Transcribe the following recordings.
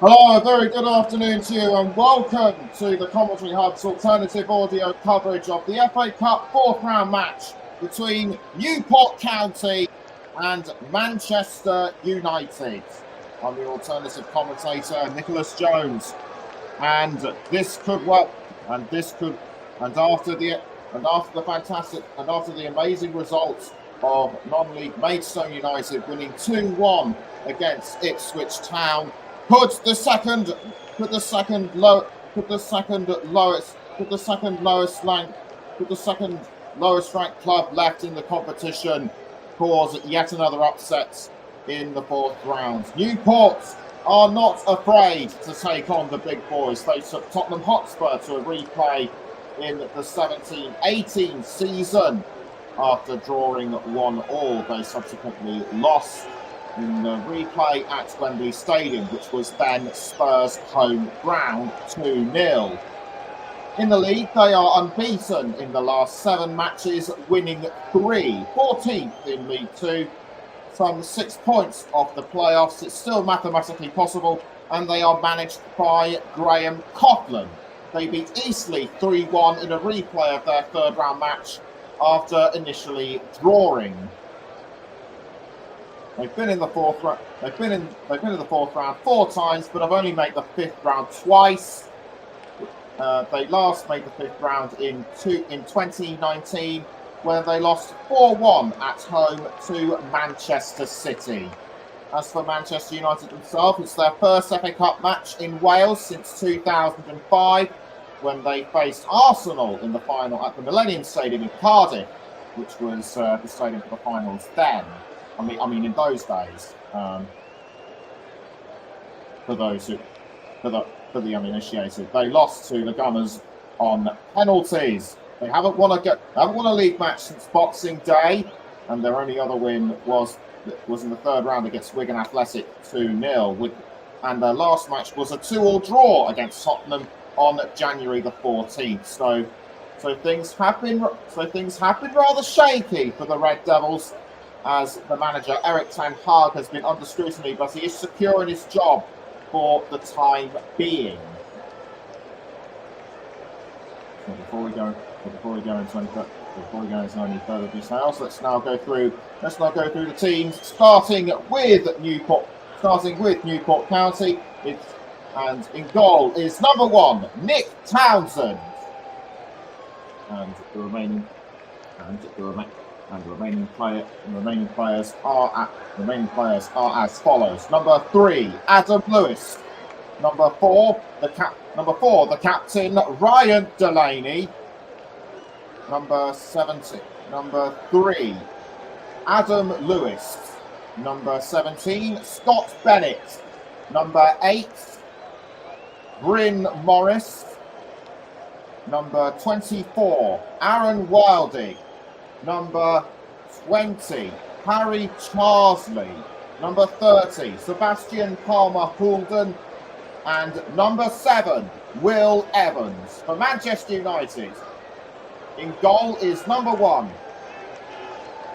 Hello, a very good afternoon to you and welcome to the Commentary Hub's alternative audio coverage of the FA Cup fourth round match between Newport County and Manchester United. I'm the alternative commentator, Nicholas Jones, and this could work, and after the amazing results of non-league Maidstone United winning 2-1 against Ipswich Town, put the second lowest ranked club left in the competition cause yet another upset in the fourth round. Newport are not afraid to take on the big boys. They took Tottenham Hotspur to a replay in the 17-18 season. After drawing 1-1, they subsequently lost in the replay at Wembley Stadium, which was then Spurs' home ground, 2-0. In the league, they are unbeaten in the last 7 matches, winning 3, 14th in League 2, some 6 points off the playoffs. It's still mathematically possible, and they are managed by Graham Coughlan. They beat Eastleigh 3-1 in a replay of their third round match after initially drawing. They've been in the fourth round. They've been in the fourth round 4 times, but have only made the 5th round twice. They last made the 5th round in 2019, where they lost 4-1 at home to Manchester City. As for Manchester United themselves, it's their first FA Cup match in Wales since 2005, when they faced Arsenal in the final at the Millennium Stadium in Cardiff, which was the stadium for the finals then. I mean, in those days, for the uninitiated, they lost to the Gunners on penalties. They haven't won a league match since Boxing Day, and their only other win was in the third round against Wigan Athletic 2-0. And their last match was a 2-2 draw against Tottenham on January the 14th. So things have been rather shaky for the Red Devils, as the manager Eric Ten Hag has been under scrutiny, but he is secure in his job for the time being. So before we go into any further details, let's now go through the teams, starting with Newport County. And in goal is number 1, Nick Townsend, and the remaining players are as follows: number 3, Adam Lewis; number 4, the captain, Ryan Delaney; number 3, Adam Lewis; number 17, Scott Bennett; number 8, Bryn Morris; number 24, Aaron Wilding; number 20, Harry Charsley; number 30, Sebastian Palmer-Houlden; and number 7, Will Evans. For Manchester United, in goal is number 1,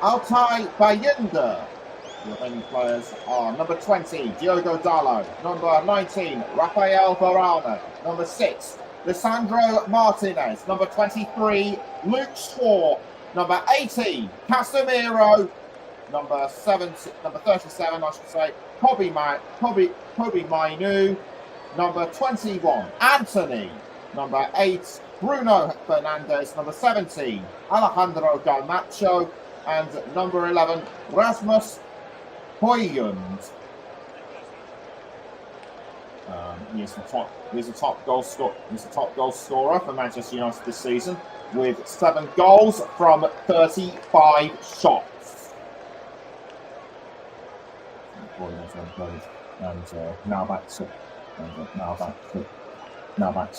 Altay Bayinda. The remaining players are number 20, Diogo Dalot; number 19, Rafael Varane; number 6, Lisandro Martinez; number 23, Luke Shaw; number 18, Casemiro; number 37, I should say, Kobe Mainu; number 21, Anthony; number 8, Bruno Fernandes; number 17, Alejandro Garnacho; and number 11, Rasmus Højlund. He's the top goal scorer for Manchester United this season, with 7 goals from 35 shots. Now back to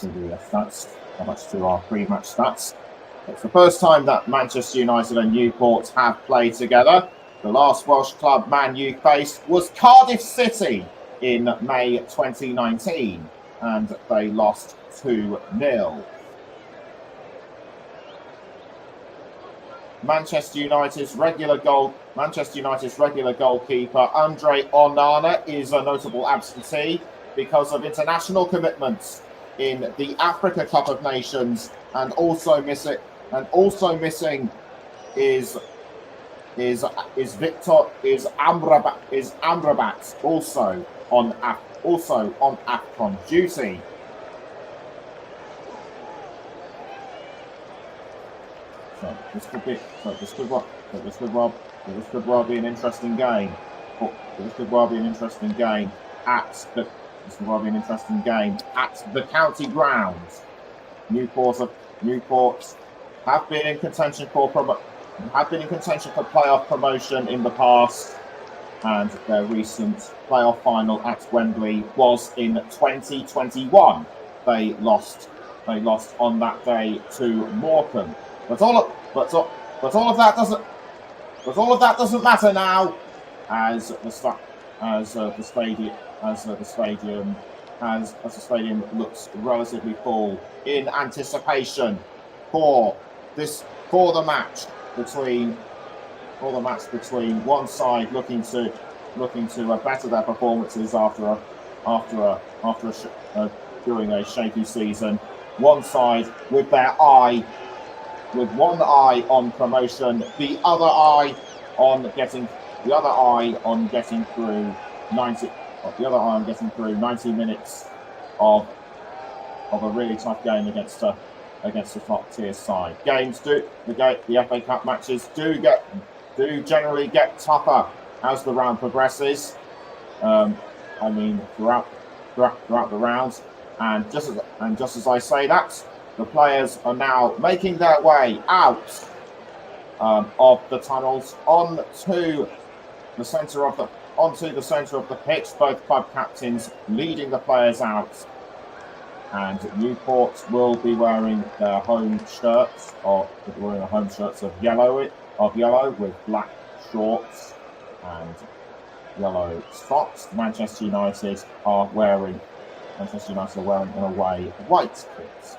the stats. Now back to our pre-match stats. It's the first time that Manchester United and Newport have played together. The last Welsh club Man U faced was Cardiff City in May 2019, and they lost 2-0. Manchester United's regular goalkeeper Andre Onana is a notable absentee, because of international commitments in the Africa Cup of Nations, and also missing is Amrabat also on AFCON duty. So this could well be an interesting game. This could well be an interesting game at the county grounds. Newport have been in contention for playoff promotion in the past, and their recent playoff final at Wembley was in 2021. They lost on that day to Morecambe. But all of that doesn't matter now, as the stadium looks relatively full in anticipation for the match between one side looking to better their performances during a shaky season. One side with one eye on promotion, the other eye on getting through 90 minutes of a really tough game against a top tier side. The FA Cup matches do generally get tougher as the round progresses. Throughout the rounds, and just as I say that, the players are now making their way out of the tunnels onto the centre of the pitch. Both club captains leading the players out, and Newport will be wearing their home shirts of yellow with black shorts and yellow socks. Manchester United are wearing in away white kits.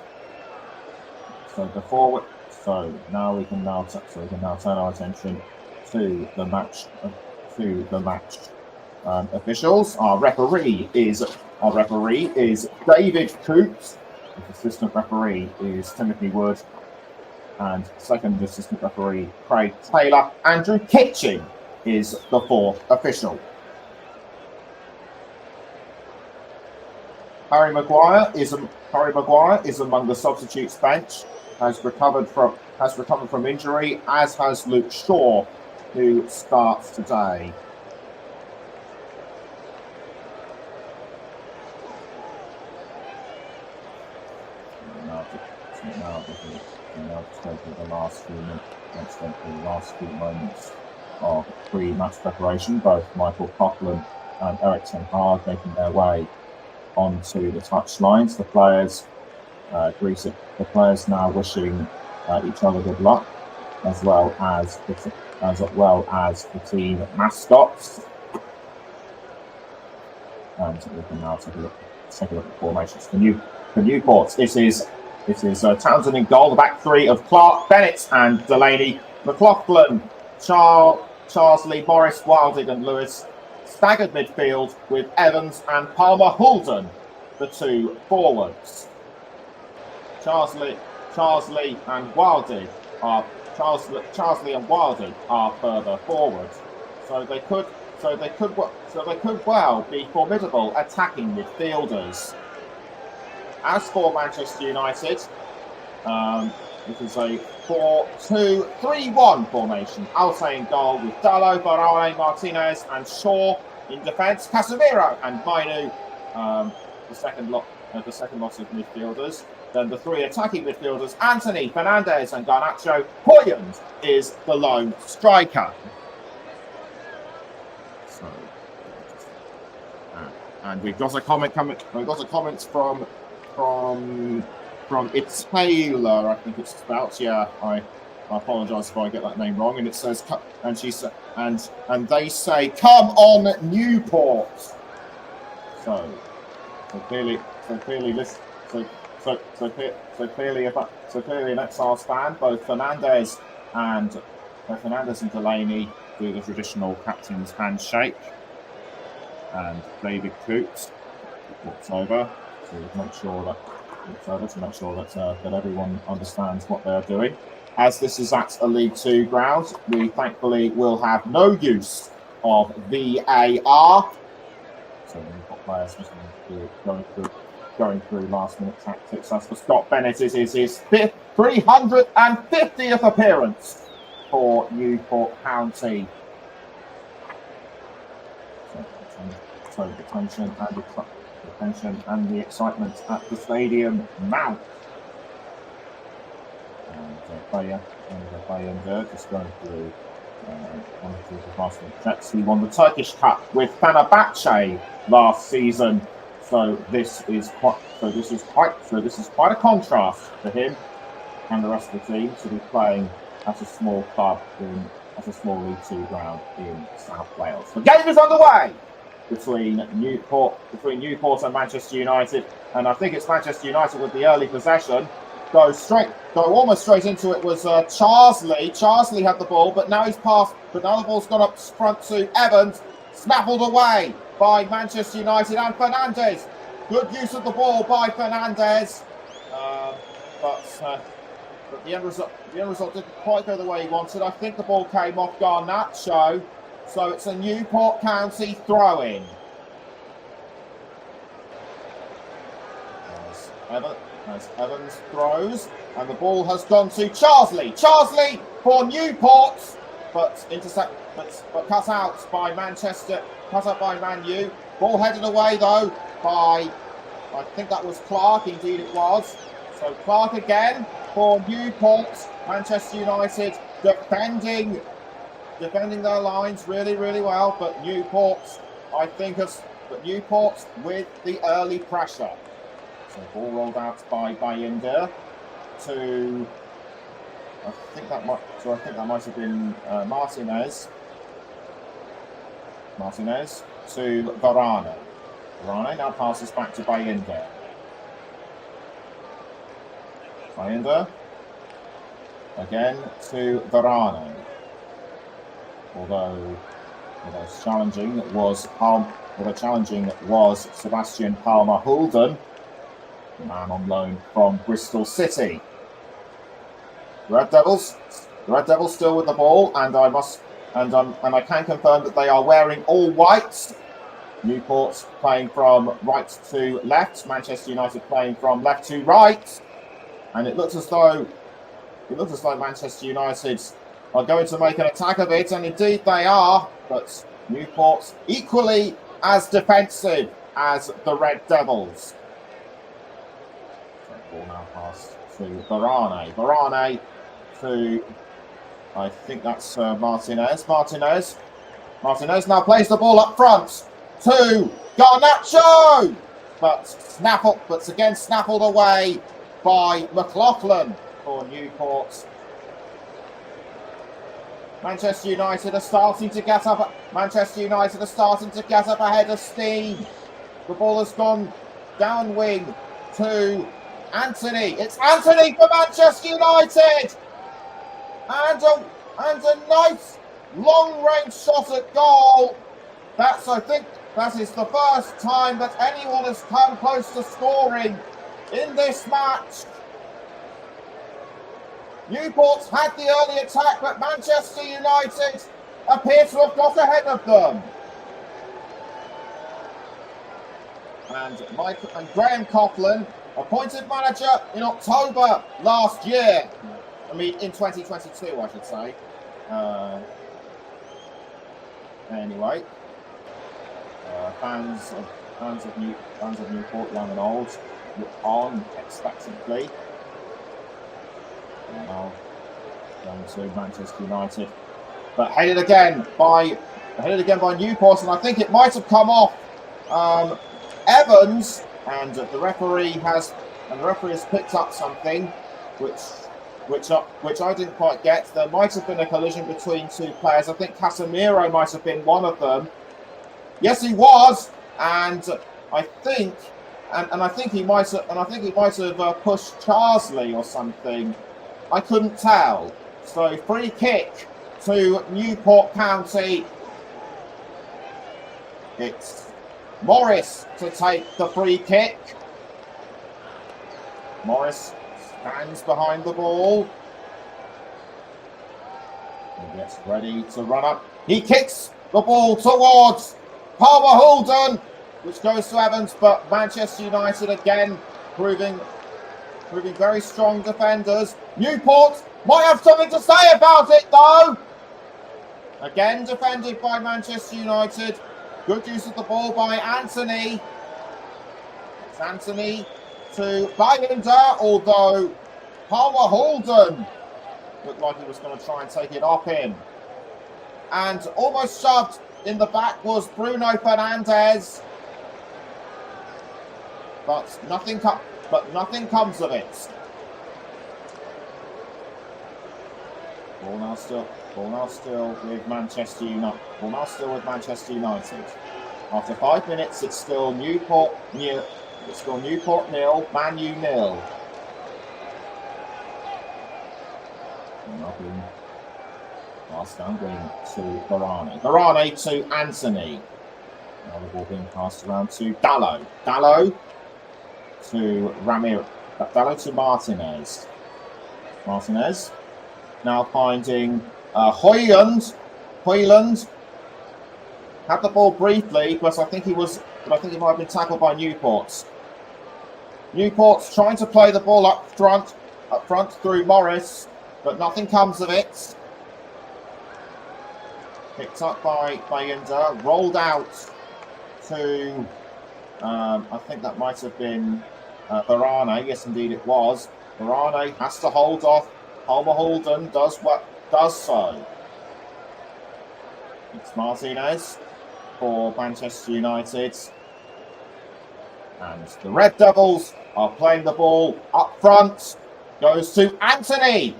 So now we can turn our attention to the match officials. Our referee is David Coops. The assistant referee is Timothy Wood, and second assistant referee Craig Taylor. Andrew Kitching is the fourth official. Harry Maguire is among the substitutes bench. Has recovered from injury, as has Luke Shaw, who starts today. The last few moments of pre-match preparation. Both Michael Coughlin and Eric Ten Hag making their way onto the touchlines. The players now wishing each other good luck, as well as the team mascots. And we can now take a look at the formations for Newport. It is Townsend in goal. The back three of Clark, Bennett, and Delaney. McLaughlin, Charles Lee, Morris, Wilding, and Lewis. Staggered midfield with Evans and Palmer Houlden, the two forwards. Charles Lee and Wilding are further forward, so they could well be formidable attacking midfielders. As for Manchester United, it is a 4-2-3-1 formation. Alce in goal with Dallo, Barale, Martinez, and Shaw in defence. Casemiro and Mainu, the second lot of midfielders. Then the three attacking midfielders: Anthony, Fernandez, and Garnacho. Hoyland is the lone striker. So, and we've got a comment coming. We've got a comment from it's Taylor, I think it's spelt. Yeah, I apologise if I get that name wrong. And it says, and she said, and they say, "Come on, Newport." So clearly, that's our stand. Both Fernandez and Delaney do the traditional captain's handshake, and David Coops Walks over to make sure that that everyone understands what they're doing. As this is at a League Two ground, we thankfully will have no use of VAR. So we've got players going through last-minute tactics. As for Scott Bennett, it is his 350th appearance for Newport County. So the tension and the excitement at the stadium mount. And Bayındır just going through one of the last checks. He won the Turkish Cup with Fenerbahce last season. So this is quite a contrast for him and the rest of the team to be playing at a small club at a small League Two ground in South Wales. The game is underway between Newport and Manchester United, and I think it's Manchester United with the early possession. Go almost straight into it was Charsley. Charsley had the ball, but now he's passed. But now the ball's gone up front to Evans, snaffled away by Manchester United and Fernandes. Good use of the ball by Fernandes, but the end result didn't quite go the way he wanted. I think the ball came off Garnacho, so it's a Newport County throw-in. As Evans throws, and the ball has gone to Charsley. Charsley for Newport, but cut out by Man U. Ball headed away though by, I think that was Clark. Indeed it was. So Clark again for Newport. Manchester United defending their lines really, really well, but Newport with the early pressure. So ball rolled out by Bayındır to, I think that might have been Martinez. Martinez to Varane. Varane now passes back to Bayındır. Bayındır again to Varane. Although challenging was Sebastian Palmer-Hulden, the man on loan from Bristol City. The Red Devils still with the ball, and I can confirm that they are wearing all white. Newport playing from right to left, Manchester United playing from left to right, and it looks as though Manchester United are going to make an attack of it, and indeed they are, but Newport's equally as defensive as the Red Devils. Ball now passed to Varane. Varane to, I think that's Martinez. Martinez now plays the ball up front to Garnacho, but again snaffled away by McLaughlin for Newport. Manchester United are starting to get up ahead of steam. The ball has gone down wing to Anthony. It's Anthony for Manchester United, and a nice long-range shot at goal. I think that is the first time that anyone has come close to scoring in this match. Newport's had the early attack, but Manchester United appear to have got ahead of them. And Graham Coughlin, appointed manager in October last year. In 2022, I should say. Anyway, fans of Newport, young and old, look on expectantly. Now going to Manchester United, but headed again by Newport, and I think it might have come off Evans, and the referee has picked up something which I didn't quite get. There might have been a collision between two players. I think Casemiro might have been one of them. Yes, he was, and I think he might have pushed Charsley or something. I couldn't tell. So free kick to Newport County. It's Morris to take the free kick. Morris stands behind the ball. He gets ready to run up. He kicks the ball towards Palmer Houlden, which goes to Evans, but Manchester United again proving very strong defenders. Newport might have something to say about it, though. Again defended by Manchester United. Good use of the ball by Anthony. It's Anthony to Bayender, although Palmer Houlden looked like he was going to try and take it off him. And almost shoved in the back was Bruno Fernandes. But nothing comes of it. Ball now still with Manchester United. After 5 minutes, it's still Newport nil, Man U nil. Nothing. Pass down to Varane. Varane to Anthony. Now the ball being passed around to Dalot. Dalot to Ramiro. Dalot to Martinez. Martinez now finding Højlund. Højlund had the ball briefly, but I think he might have been tackled by Newport. Newport's trying to play the ball up front through Morris, but nothing comes of it. Picked up by Bayender, rolled out to, I think that might have been Varane. Yes, indeed it was. Varane has to hold off. Palmer Houlden does so. It's Martinez for Manchester United. And the Red Devils are playing the ball up front. Goes to Anthony.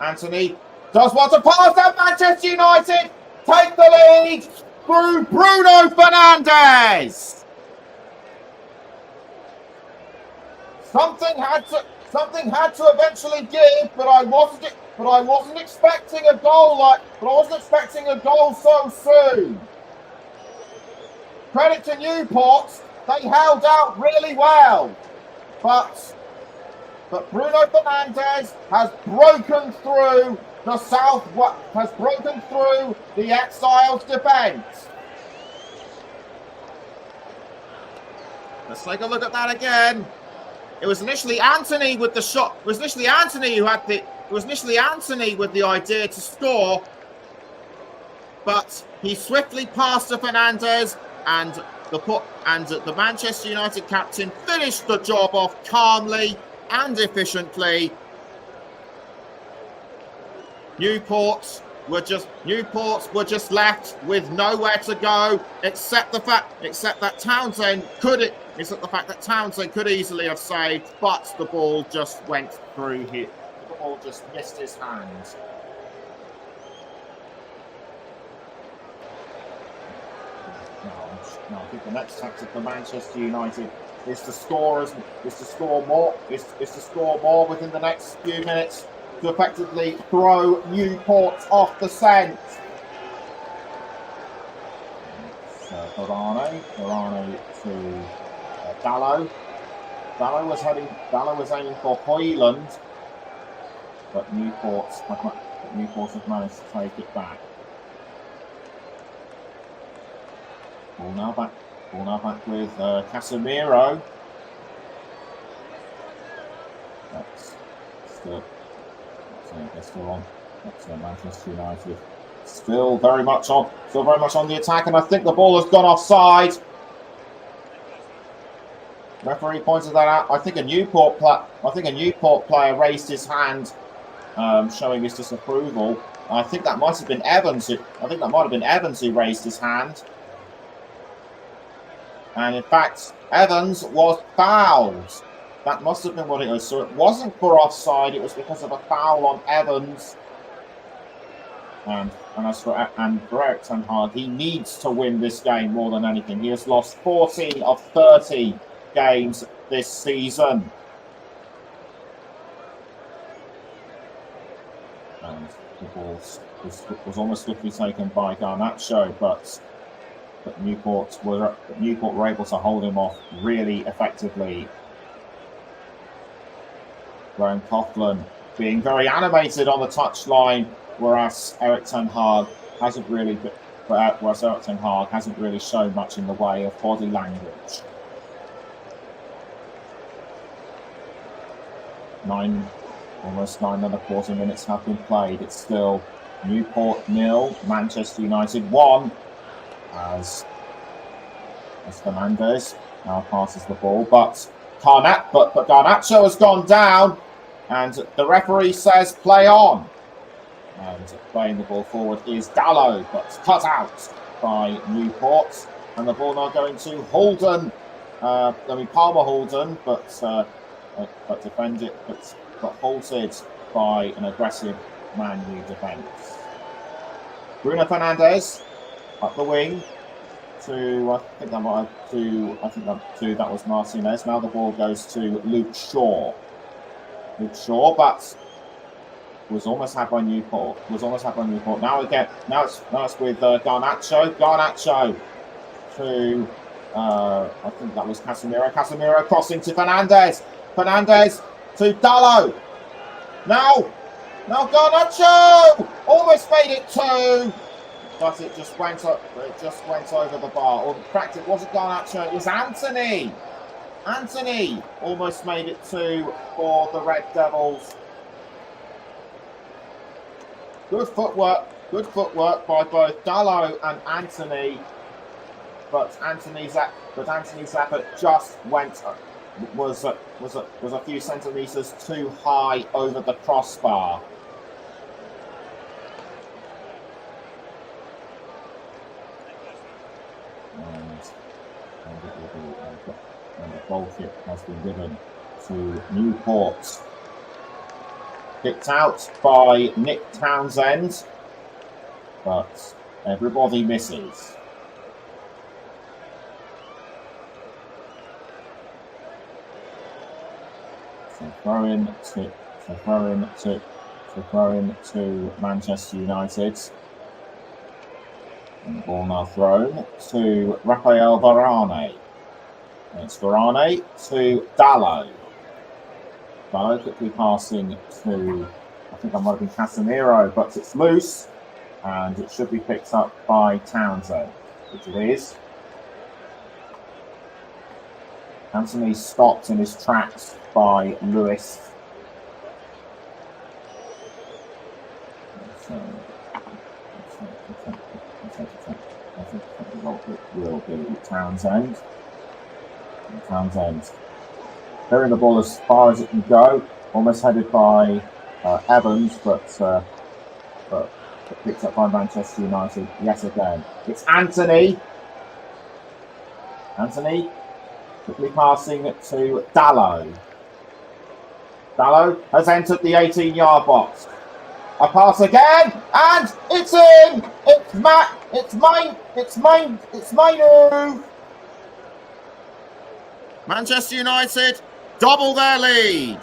Anthony does want to pass at Manchester United. Take the lead through Bruno Fernandes. Something had to eventually give, but I wasn't expecting a goal so soon. Credit to Newport, they held out really well, but Bruno Fernandes has broken through the Exiles' defence. Let's take a look at that again. It was initially Anthony with the shot. It was initially Anthony with the idea to score, but he swiftly passed to Fernandes, and the Manchester United captain finished the job off calmly and efficiently. Newports were just left with nowhere to go, except the fact that Townsend could easily have saved, but the ball just went through here. The ball just missed his hands. Now, I think the next tactic for Manchester United is to score more within the next few minutes to effectively throw Newport off the scent. So Varane to Dalot. Dalot was aiming for Højlund, but Newport have managed to take it back. Ball now back with Casemiro. That's still on. That's Manchester United. Still very much on the attack, and I think the ball has gone offside. Referee pointed that out. I think a Newport player raised his hand, showing his disapproval. I think that might have been Evans. Who raised his hand. And in fact, Evans was fouled. That must have been what it was. So it wasn't for offside. It was because of a foul on Evans. And for Erik ten Hag, he needs to win this game more than anything. He has lost 14 of 30 games this season. And the ball was almost swiftly taken by Garnacho, but but Newport were able to hold him off really effectively. Graham Coughlin being very animated on the touchline, whereas Erik ten Hag hasn't really shown much in the way of body language. Almost 9.25 minutes have been played. It's still Newport 0, Manchester United 1, as Fernandez now passes the ball, but Garnacho has gone down, and the referee says play on. And playing the ball forward is Dallow, but cut out by Newport, and the ball now going to Halden. Palmer Halden, but defended, but got halted by an aggressive Man U defence. Bruno Fernandes up the wing to that was Martinez. Now the ball goes to Luke Shaw. But was almost had by Newport. Now it's with Garnacho. Garnacho to I think that was Casemiro. Casemiro crossing to Fernandes. Fernandes to Dallow. Now Garnacho almost made it 2, but it just went up. It just went over the bar. Or in fact, it wasn't Garnacho. It was Anthony. Anthony almost made it 2 for the Red Devils. Good footwork by both Dallow and Anthony, but Anthony's effort just was a few centimeters too high over the crossbar. And the goal kick has been given to Newport. Kicked out by Nick Townsend, but everybody misses. So throw in to Manchester United. And the ball now thrown to Rafael Varane. And it's Varane to Dallow. Dallow quickly passing to, I think that might have been Casemiro, but it's loose, and it should be picked up by Townsend, which it is. Anthony stopped in his tracks by Lewis. So, I think it will be Townsend. Clearing the ball as far as it can go, almost headed by Evans, but picked up by Manchester United yet again. It's Anthony. Anthony quickly passing to Dallow. Dallow has entered the 18-yard box. A pass again, and it's in. It's mine. Manchester United double their lead.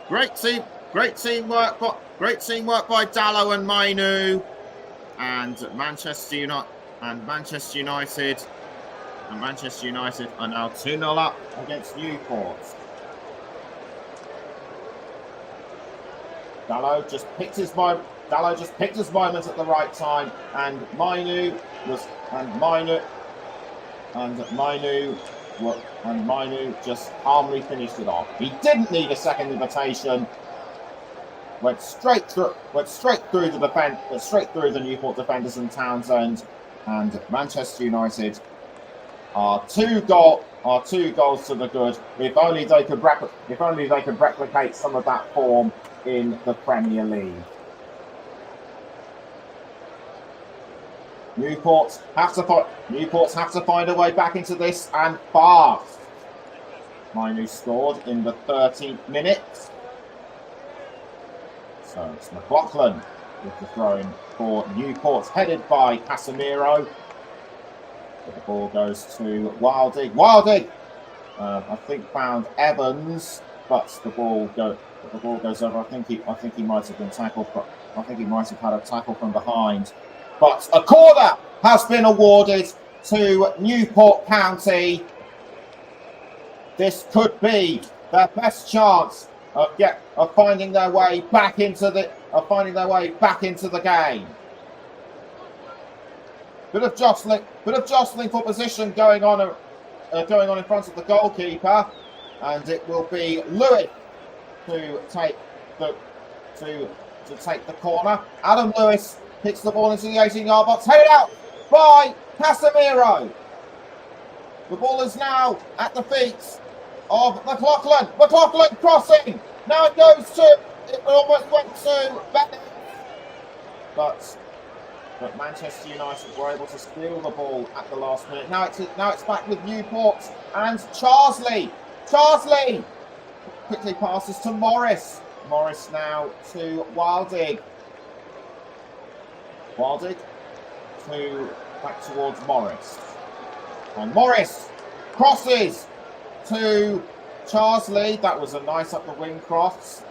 Great teamwork by Dallow and Mainu, and Manchester United are now 2-0 up against Newport. Dallow just picked his moment at the right time, and Mainu just calmly finished it off. He didn't need a second invitation. Went straight through the Newport defenders and Townsend, and Manchester United are two goals to the good. If only they could replicate some of that form in the Premier League. Newports have to find a way back into this, and fast. Mainu scored in the 13th minute. So it's McLaughlin with the throw-in for Newport, headed by Casemiro. But the ball goes to Wilding. I think found Evans. but the ball goes over. I think he might have been tackled. I think he might have had a tackle from behind. But a corner has been awarded to Newport County. This could be their best chance of finding their way back into the game. Bit of jostling for position going on in front of the goalkeeper, and it will be Lewis to take the corner. Adam Lewis hits the ball into the 18-yard box, headed out by Casemiro. The ball is now at the feet of McLaughlin. McLaughlin crossing. Now it almost went to Bennett. But Manchester United were able to steal the ball at the last minute. Now it's back with Newport and Charsley. Charsley quickly passes to Morris. Morris now to Wildig. Wildig back towards Morris. And Morris crosses to Charsley. That was a nice up the wing cross.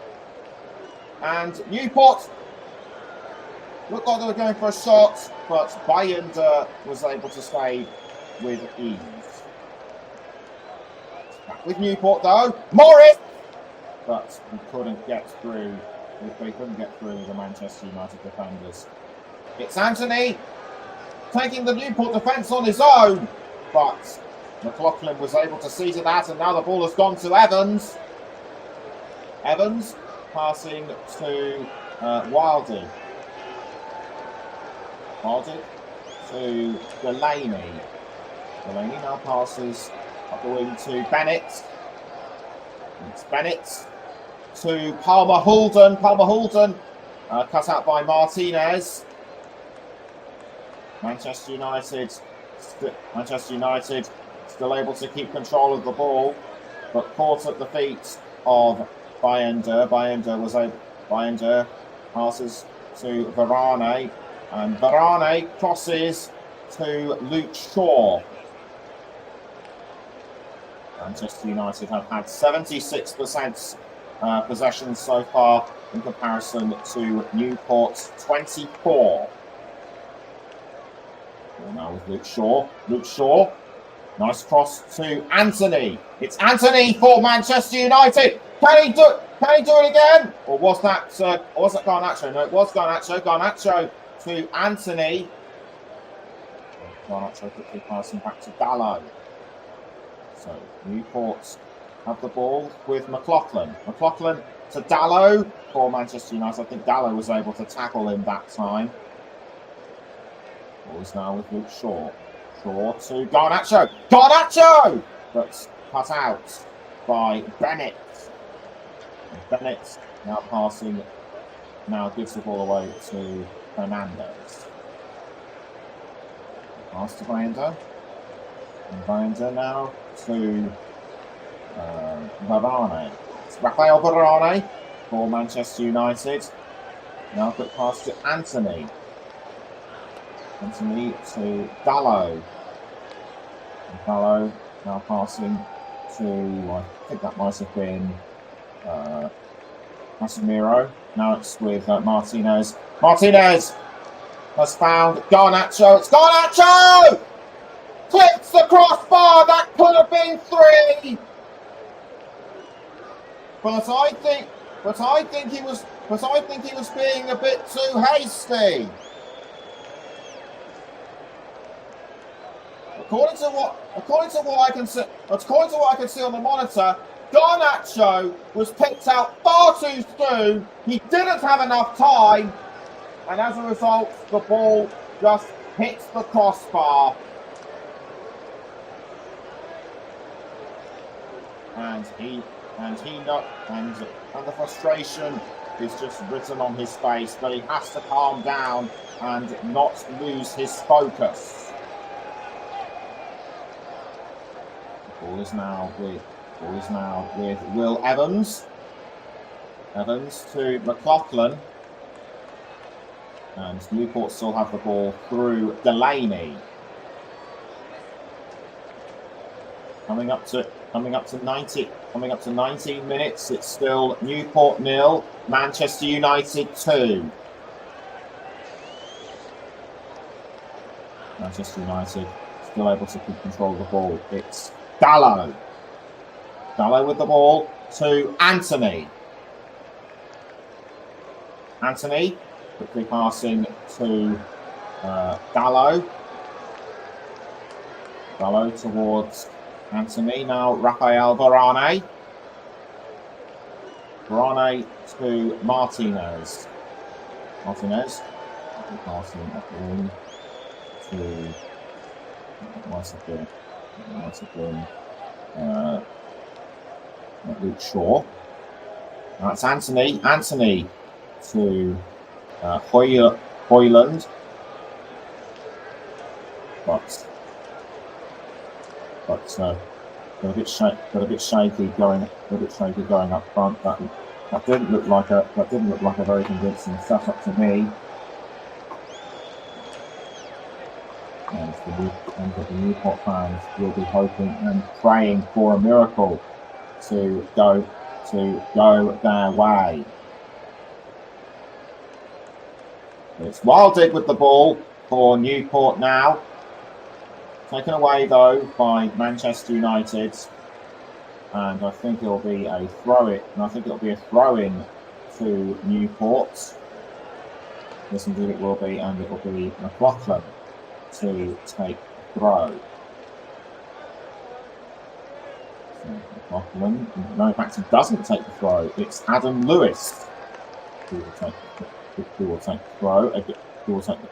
And Newport looked like they were going for a shot, but Bayender was able to save with ease. Back with Newport though. Morris! But he couldn't get through. They couldn't get through the Manchester United defenders. It's Anthony taking the Newport defence on his own, but McLaughlin was able to see to that, and now the ball has gone to Evans. Evans passing to Wildy. Wildy to Delaney. Delaney now passes up the wing to Bennett. It's Bennett to Palmer Hulden. Palmer Hulden cut out by Martinez. Manchester United still able to keep control of the ball, but caught at the feet of Bayender. Bayender passes to Varane, and Varane crosses to Luke Shaw. Manchester United have had 76% possession so far in comparison to Newport's 24. Now with Luke Shaw. Luke Shaw, nice cross to Anthony. It's Anthony for Manchester United. Can he do it again? Or was that Garnacho? No, it was Garnacho. Garnacho to Anthony. Garnacho quickly passing back to Dallow. So Newport have the ball with McLaughlin. McLaughlin to Dallow for Manchester United. I think Dallow was able to tackle him that time. Ball is now with Luke Shaw. Shaw to Garnacho. Garnacho! But cut out by Bennett. And Bennett now passing, now gives the ball away to Fernandez. Pass to Bayender. And Bayender now to Varane. It's Rafael Varane for Manchester United. Now quick pass to Anthony. Anthony to Dallow. And Dallow now passing to, I think that might have been Casemiro. Now it's with Martinez. Martinez has found Garnacho. It's Garnacho! Clips the crossbar. That could have been 3. But I think he was being a bit too hasty. According to what I can see on the monitor, Garnacho was picked out far too soon. He didn't have enough time, and as a result, the ball just hits the crossbar. And the frustration is just written on his face, but he has to calm down and not lose his focus. Ball is now with Will Evans. Evans to McLaughlin. And Newport still have the ball through Delaney. Coming up to 19 minutes. It's still Newport 0, Manchester United 2. Manchester United still able to keep control of the ball. It's Gallo. Gallo with the ball to Anthony. Anthony quickly passing to Gallo. Gallo towards Anthony. Now Rafael Varane. Varane to Martinez. Martinez passing in to might have been Luke Shaw. That's Anthony. Anthony to Hoyland. But got a bit shaky going up front. That didn't look like a very convincing setup to me. And the Newport fans will be hoping and praying for a miracle to go their way. It's Wildig with the ball for Newport now. Taken away though by Manchester United, and I think it'll be a throw-in. To Newport. Yes, indeed it will be, and it will be McLaughlin to take the throw. So McLaughlin, no, in fact, he doesn't take the throw. It's Adam Lewis who will take the throw. Who will take the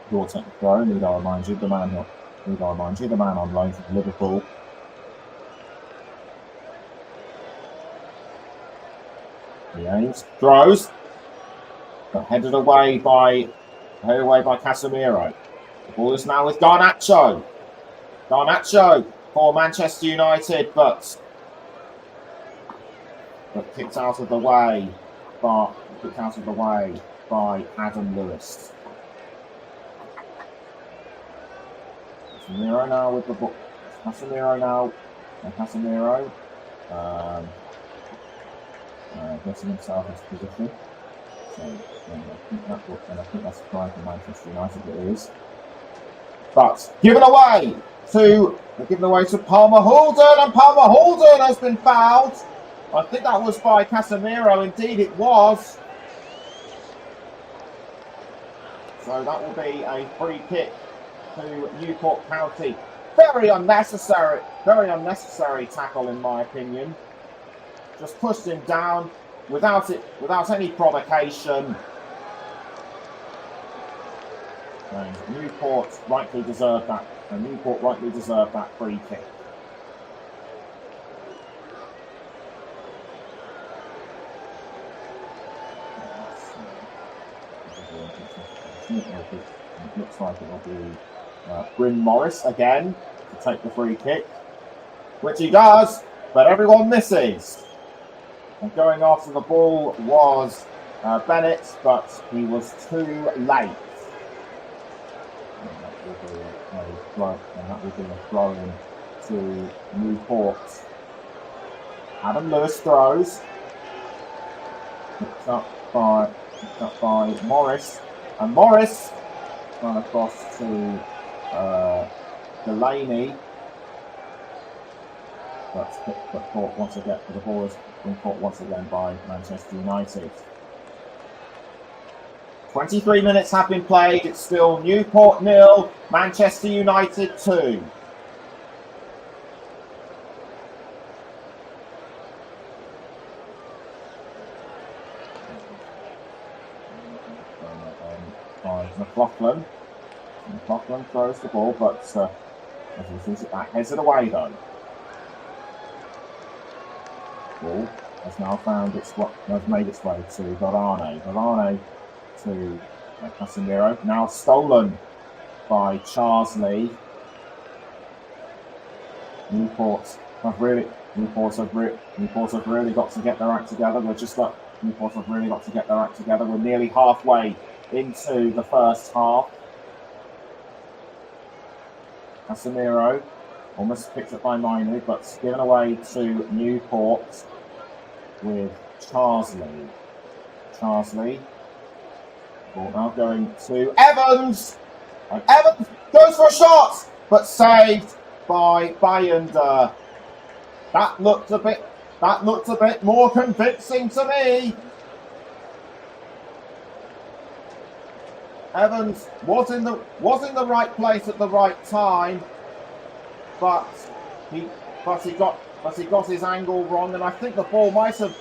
throw. Need I remind you, the man on loan from Liverpool. He aims, throws, but headed away by Casemiro. The ball is now with Garnacho. Garnacho for Manchester United, but kicked out of the way by Adam Lewis. Casemiro now with the ball. Casemiro now. And Casemiro getting himself into position. So I think that's fine for Manchester United. It is. But given away to Palmer Houlden, and Palmer Houlden has been fouled. I think that was by Casemiro. Indeed, it was. So that will be a free kick to Newport County. Very unnecessary tackle in my opinion. Just pushed him down without any provocation. And Newport rightly deserved that. And Newport rightly deserved that free kick. It looks like it will be Bryn Morris again to take the free kick, which he does, but everyone misses. And going after the ball was Bennett, but he was too late. And that will be a throw in to Newport. Adam Lewis throws. Picked up by Morris. And Morris gone across to Delaney. But caught once again. The ball has been caught once again by Manchester United. 23 minutes have been played. It's still Newport 0, Manchester United 2. By McLaughlin. McLaughlin throws the ball, but as he sees it back, heads it away though. Ball has now made its way to Varane. Varane to Casemiro. Now stolen by Charsley. Newport have really got to get their act together. Newport have really got to get their act together. We're nearly halfway into the first half. Casemiro Almost picked up by Mainu, but given away to Newport with Charsley. Charsley. Ball now going to Evans. And Evans goes for a shot, but saved by Bayender. That looked a bit more convincing to me. Evans was in the right place at the right time, but he got his angle wrong, and I think the ball might have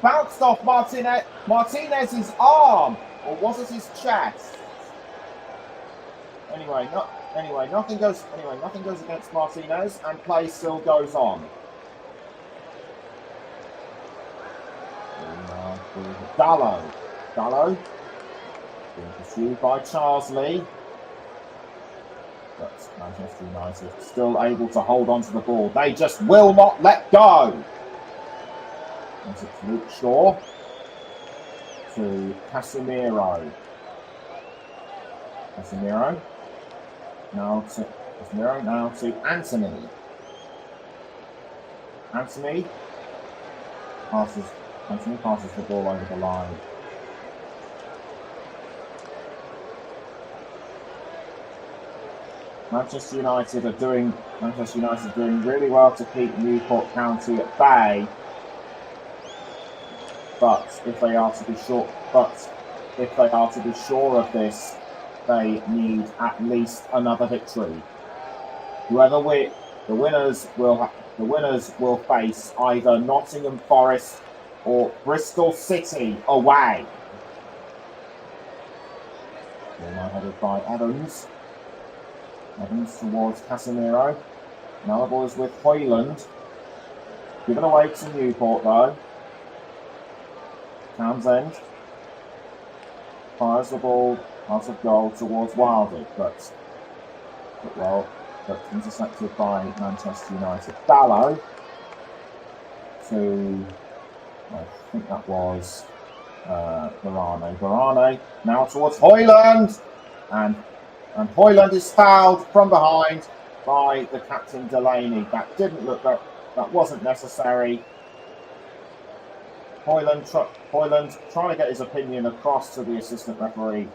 bounced off Martinez's arm, or was it his chest? Anyway, nothing goes against Martinez, and play still goes on. Dallow being pursued by Charsley, but Manchester United still able to hold on to the ball. They just will not let go. And it's Luke Shaw to Casemiro. Casemiro now to Anthony. Anthony passes the ball over the line. Manchester United doing really well to keep Newport County at bay. But if they are to be sure of this, they need at least another victory. The winners will face either Nottingham Forest or Bristol City away. Now headed by Evans. Evans towards Casemiro. Now the ball is with Hoyland. Given away to Newport though. Townsend fires the ball out of goal towards Wilder, but intercepted by Manchester United. Dallow to, I think that was Varane. Varane now towards Hoyland, and Hoyland is fouled from behind by the captain Delaney. That wasn't necessary. Hoyland trying to get his opinion across to the assistant referee,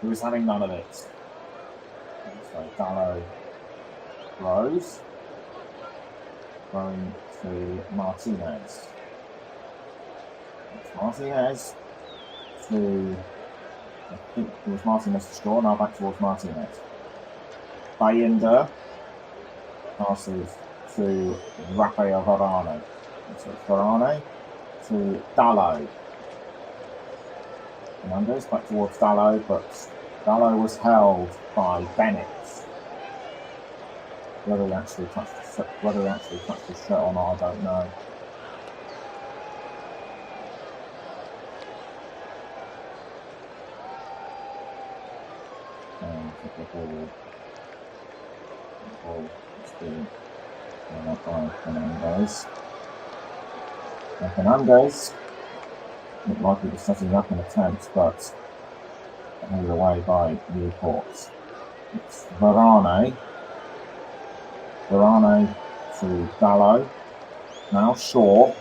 who is having none of it. So Dallow throws, throwing to Martinez. Martinez to, I think it was Martinez to score, now back towards Martinez. Bayender passes to Rafael Varane. So Varane to Dallow. Fernandez back towards Dallow, but Dallow was held by Bennett. Whether he actually touched his shirt or not, I don't know. The ball is being run up by Fernandez. And Fernandez looked like he was setting up an attempt, but held away by Newport. It's Varane to Dallow. Now Shaw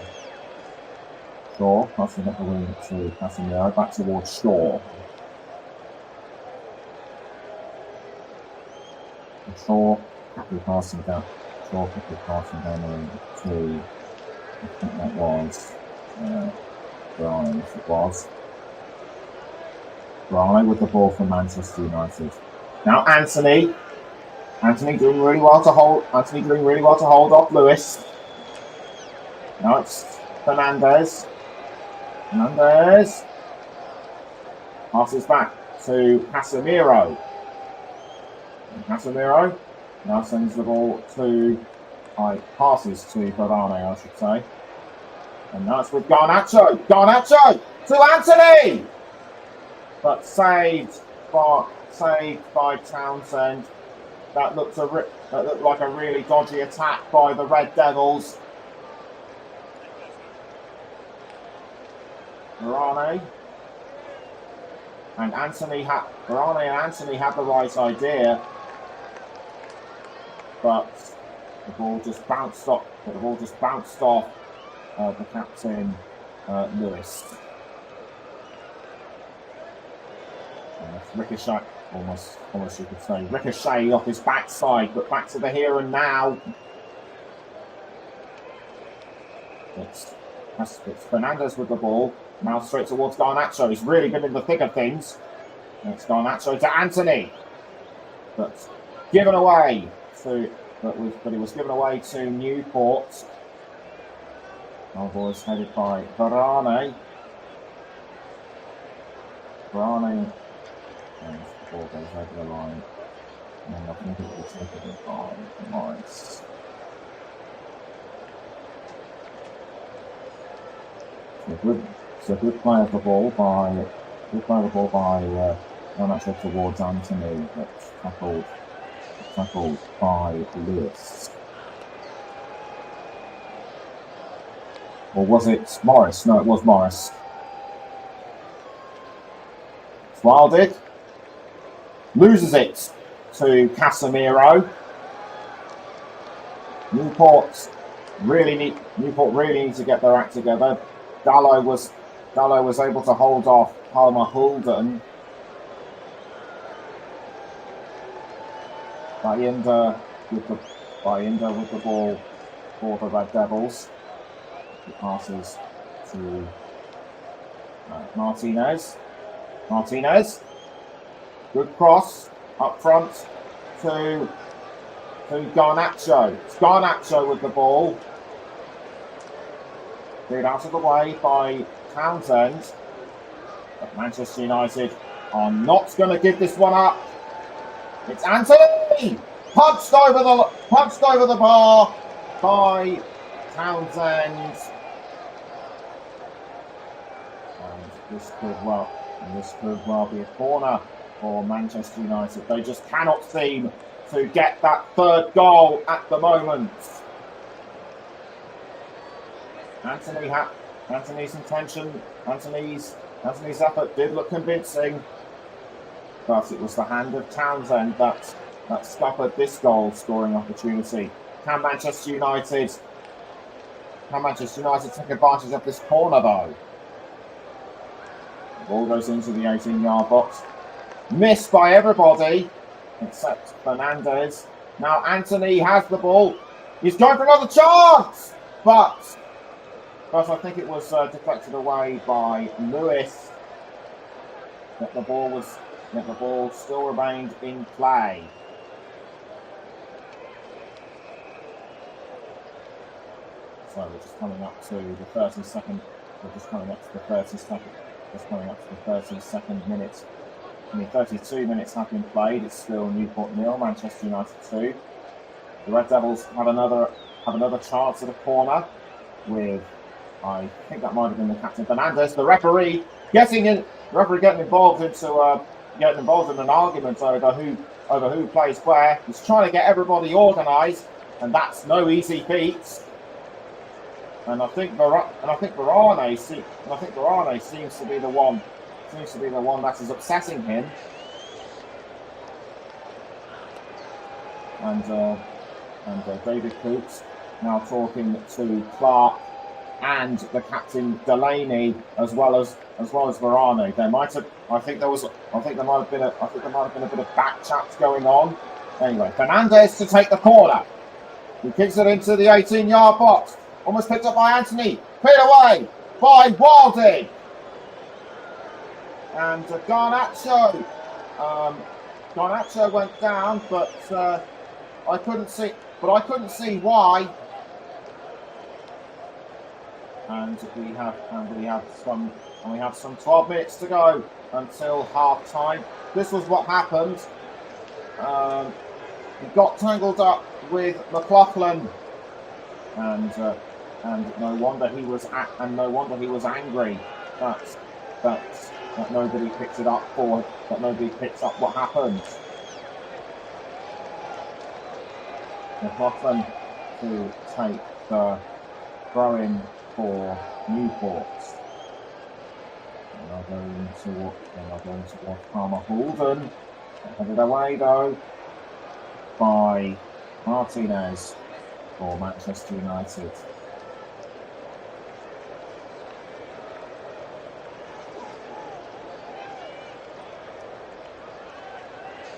passing up the wing to Casemiro, back towards Shaw. Shaw quickly passing down the wing to, I think that was Varane, if it was. Varane with the ball for Manchester United. Now Anthony doing really well to hold off Lewis. Now it's Fernandez. Passes back to Casemiro. And Casemiro now sends the ball passes to Varane, I should say. And now it's with Garnacho to Anthony! But saved by Townsend. That looked like a really dodgy attack by the Red Devils. Varane and Anthony had the right idea, but The ball just bounced off. The ball just bounced off the captain, Lewis. Ricochet, almost you could say, ricochet off his backside, but back to the here and now. It's Fernandez with the ball. Now straight towards Garnacho. He's really been in the thick of things. It's Garnacho to Anthony. But given away to, but it was given away to Newport. Our boys headed by Varane. And the ball goes over the line. And I think it was taken by Morris. It's a good play of the ball by Garnacho towards Anthony, but tackled by Lewis. Or was it Morris? No, it was Morris. Wilded loses it to Casemiro. Newport really need to get their act together. Dallo was able to hold off Palmer Hulden. Bayinda with the ball for the Red Devils. It passes to Martinez. Good cross up front to Garnacho. It's Garnacho with the ball. Cleared out of the way by Townsend. But Manchester United are not going to give this one up. It's Anthony! Punched over the bar by Townsend. And this could well be a corner for Manchester United. They just cannot seem to get that third goal at the moment. Anthony's effort did look convincing, but it was the hand of Townsend that scuppered this goal scoring opportunity. Can Manchester United take advantage of this corner though? The ball goes into the 18-yard box. Missed by everybody except Fernandez. Now Anthony has the ball. He's going for another chance, but I think it was deflected away by Lewis. That the ball still remained in play. So we're just coming up to the 32nd. We're just coming up to the 32nd. Just coming up to the 32nd minute. 32 minutes have been played. It's still Newport 0, Manchester United 2. The Red Devils have another chance at a corner with, I think that might have been the captain Fernandez. The referee getting involved in an argument over who plays where. He's trying to get everybody organised, and that's no easy feat. And I think Varane seems to be the one that is upsetting him. And David Coops now talking to Clark and the captain Delaney as well as Varane. I think there might have been a bit of back chat going on. Anyway, Fernandez to take the corner. He kicks it into the 18-yard box. Almost picked up by Anthony. Cleared away by Wilding. And Garnacho went down, but I couldn't see why. And we have some 12 minutes to go until half time. This was what happened. He got tangled up with McLaughlin, and no wonder he was angry that nobody picked it up nobody picked up what happened. McLaughlin to take the throw-in for Newport. They're going towards Palmer Hulden. Headed away though by Martinez. for Manchester United.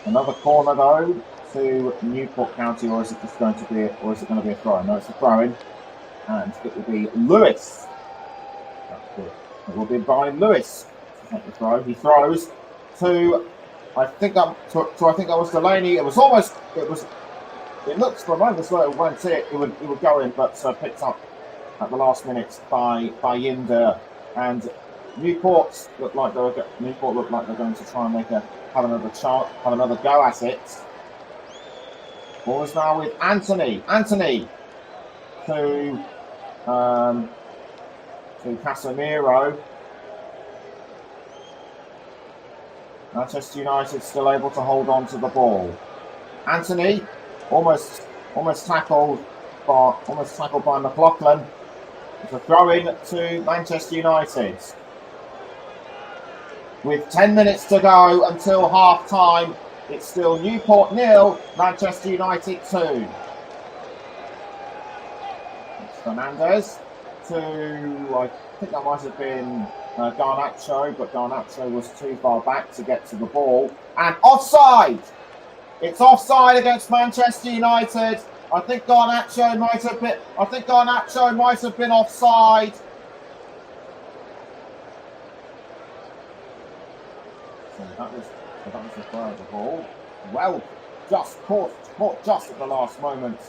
Another corner though to Newport County, or is it just going to be, or is it going to be a throw? No, it's a throw-in, and it will be Lewis. It will be by Lewis to take the throw. He throws to, I think that was Delaney. It looked for a moment as though it would go in, but picked up at the last minute by Yinder, and Newport looked like they're going to try and have another go at it. Ball is now with Anthony to Casemiro. Manchester United still able to hold on to the ball. Anthony almost tackled by McLaughlin. It's a throw-in to Manchester United. With 10 minutes to go until half-time, it's still Newport 0, Manchester United 2. It's Fernandez to, I think that might have been Garnacho, but Garnacho was too far back to get to the ball. And offside! It's offside against Manchester United. I think Garnacho might have been offside. So that was the throw of the ball. Well, just caught just at the last moment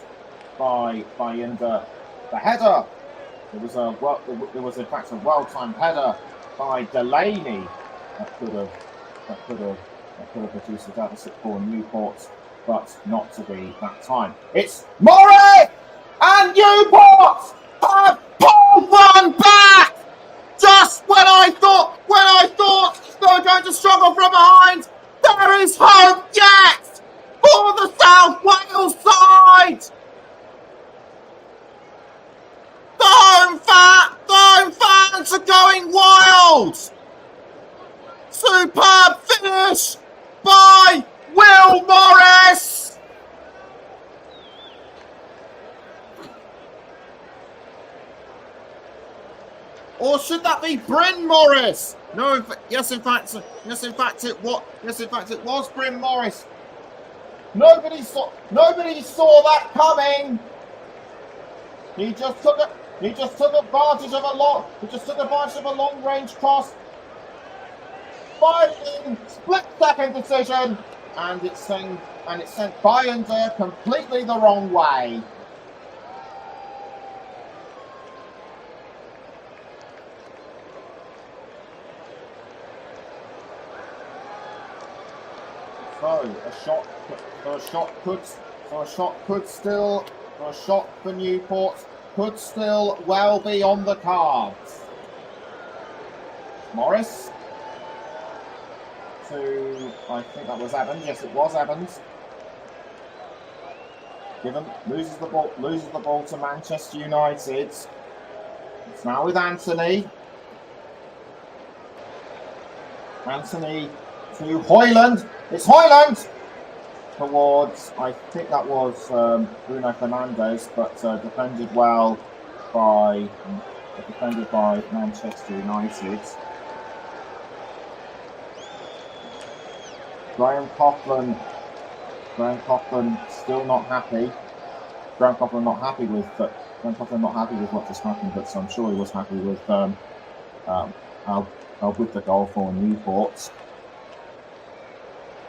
by Yinder. The header. It was in fact a well-timed header by Delaney that could have produced a deficit for Newport, but not to be that time. It's Morris, and Newport have pulled one back. Just when I thought they were going to struggle from behind, there is hope yet for the South Wales side. The home fans are going wild. Superb finish by Will Morris. Or should that be Bryn Morris? No, yes, in fact, it was Bryn Morris. Nobody saw that coming. He just took advantage of a long-range cross. Fighting split-second decision, and it sent Bayender completely the wrong way. So a shot for Newport could still well be on the cards. Morris to, I think that was Evans. Yes, it was Evans. Loses the ball to Manchester United. It's now with Anthony. Anthony to Hoyland. It's Hoyland towards, I think that was Bruno Fernandes, but defended by Manchester United. Graham Coughlin still not happy. Graham Coughlin not happy with what just happened, but I'm sure he was happy with the goal for Newport.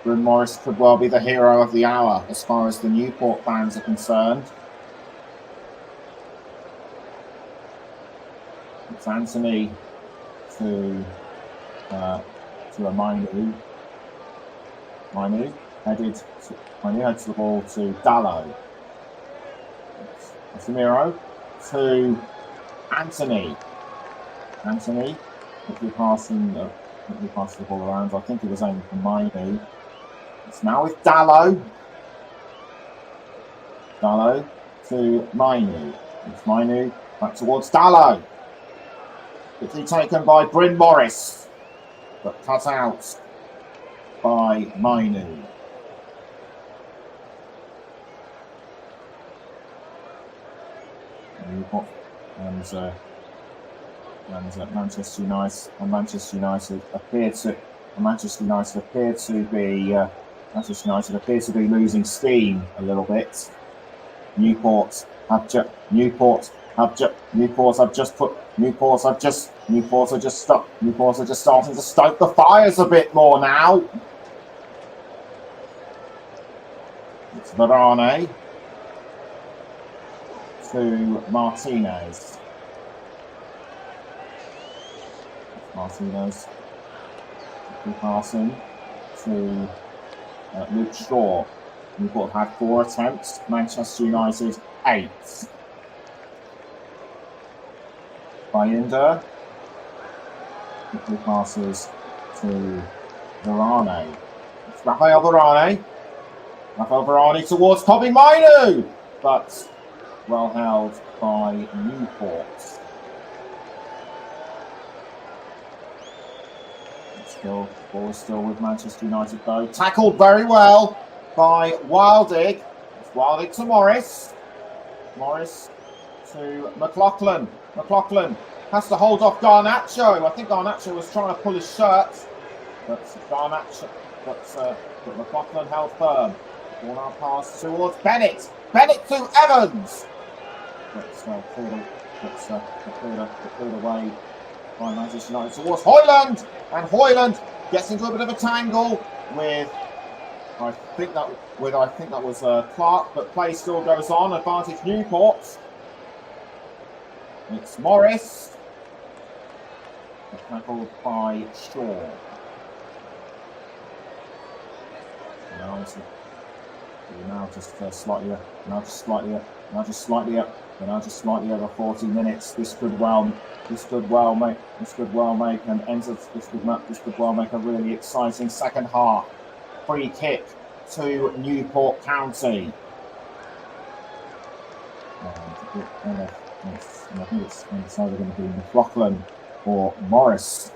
Bryn Morris could well be the hero of the hour as far as the Newport fans are concerned. It's Anthony to a Mainu headed the ball to Dallo. Casemiro to Anthony. Anthony quickly passing the ball around. I think it was aiming for Mainu. It's now with Dallo. Dallo to Mainu. It's Mainu back towards Dallo. Quickly taken by Bryn Morris, but cut out by Mainu. Newport and Manchester United appear to be losing steam a little bit. Newport are just starting to stoke the fires a bit more now. It's Varane to Martinez. Martinez passing to Luke Shaw. Newport had 4 attempts, Manchester United 8. Bayinda quickly passes to Varane. It's Rafael Varane towards Kobe Mainu, but well held by Newport. Ball is still with Manchester United though. Tackled very well by Wildig. It's Wildig to Morris. Morris to McLaughlin. McLaughlin has to hold off Garnacho. I think Garnacho was trying to pull his shirt, but McLaughlin held firm. Ball now pass towards Bennett. Bennett to Evans. But cleared away by Manchester United towards Højlund, and Højlund gets into a bit of a tangle with I think that was Clark, but play still goes on. Advantage Newport. It's Morris. Tackled by Shaw. Now just slightly over 40 minutes. This could well make a really exciting second half. Free kick to Newport County. And I think it's either going to be McLaughlin or Morris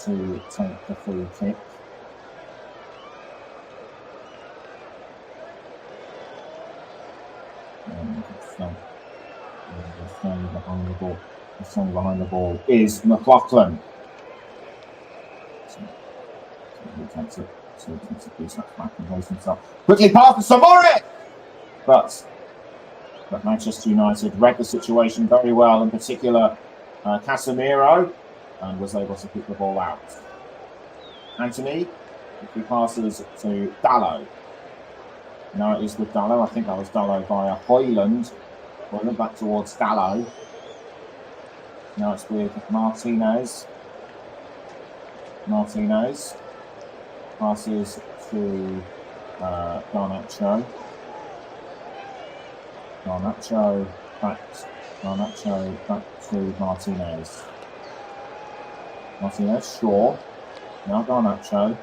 to take the free kick. And standing behind the ball is McLaughlin. So he takes it. So he takes a piece back and goes himself. Quickly passes to Morris! But Manchester United read the situation very well, in particular Casemiro, and was able to keep the ball out. Anthony quickly passes to Dalot. Now it is with Dalot. I think that was Dalot via Højlund. Højlund back towards Dalot. Now it's with Martinez. Martinez passes to Garnacho. Garnacho back to Martinez. Martinez, Shaw. Now Garnacho.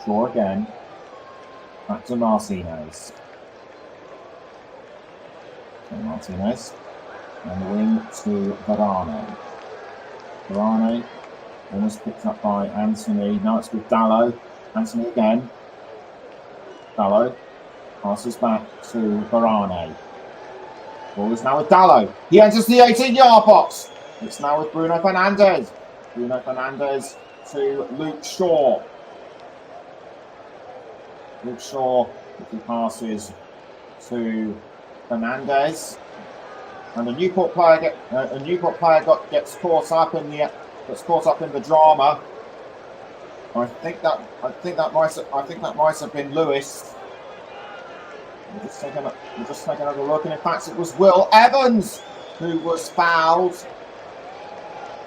Shaw again. Back to Martinez. Okay, Martinez. And the wing to Varane. Varane almost picked up by Anthony. Now it's with Dalot. Anthony again. Dalot passes back to Varane. Ball is now with Dalot. He enters the 18-yard box. It's now with Bruno Fernandes. Bruno Fernandes to Luke Shaw. Luke Shaw quickly passes to Fernandes, and a Newport player gets caught up in the drama. I think that might have been Lewis. We're just taking another look, and in fact it was Will Evans who was fouled,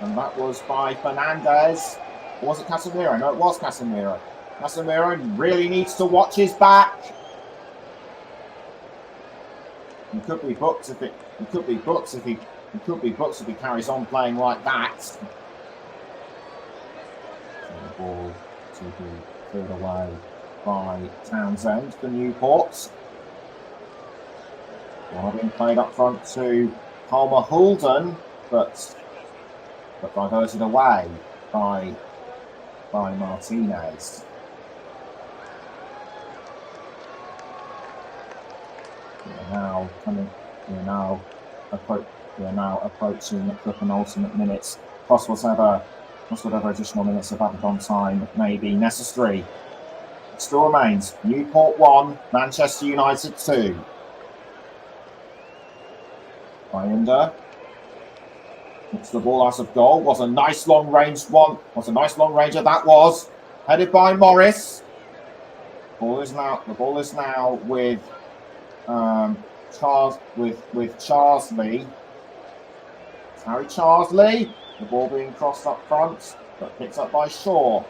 and that was by Fernandes. Or was it Casemiro? No, it was Casemiro. Casemiro really needs to watch his back. He could be booked if he carries on playing like that. So the ball to be cleared away by Townsend for Newport. Ball being played up front to Palmer Hulden, but diverted away by Martinez. We're now approaching the penultimate minutes. Plus whatever additional minutes of added on time may be necessary. It still remains Newport 1, Manchester United 2. Bayunda hits the ball out of goal. Was a nice long range one. Was a nice long ranger that was. Headed by Morris. The ball is now with Charsley. It's Harry Charsley. The ball being crossed up front, but picked up by Shaw.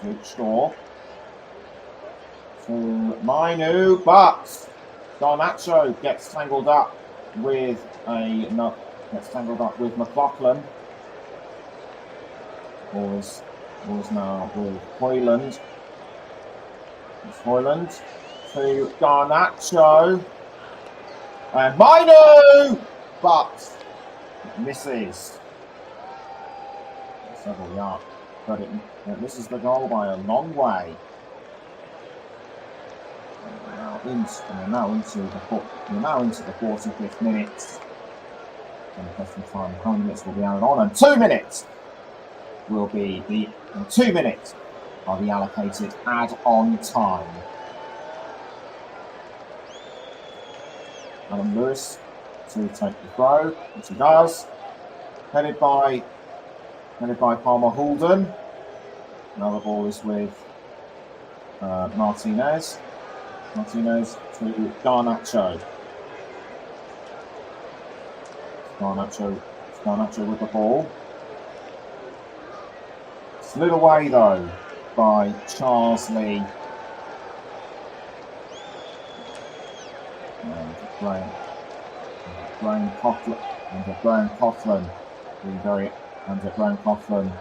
It's Shaw to Mainu, but Garnacho gets tangled up with McLaughlin. Ball is now with Hoyland. It's Hoyland to Garnacho. And Mainu! But it misses. Several yards. But it misses the goal by a long way. We're now into the 45th minute. And the question time, how many minutes will be added on? And 2 minutes will be the 2 minutes are the allocated add-on time. Alan Lewis to take the throw, which he does. Headed by Palmer Houlden. Another ball is with Martinez. Martinez to Garnacho. Garnacho with the ball. Slid away though by Charsley. And Graham Coughlin being very Graham Coughlin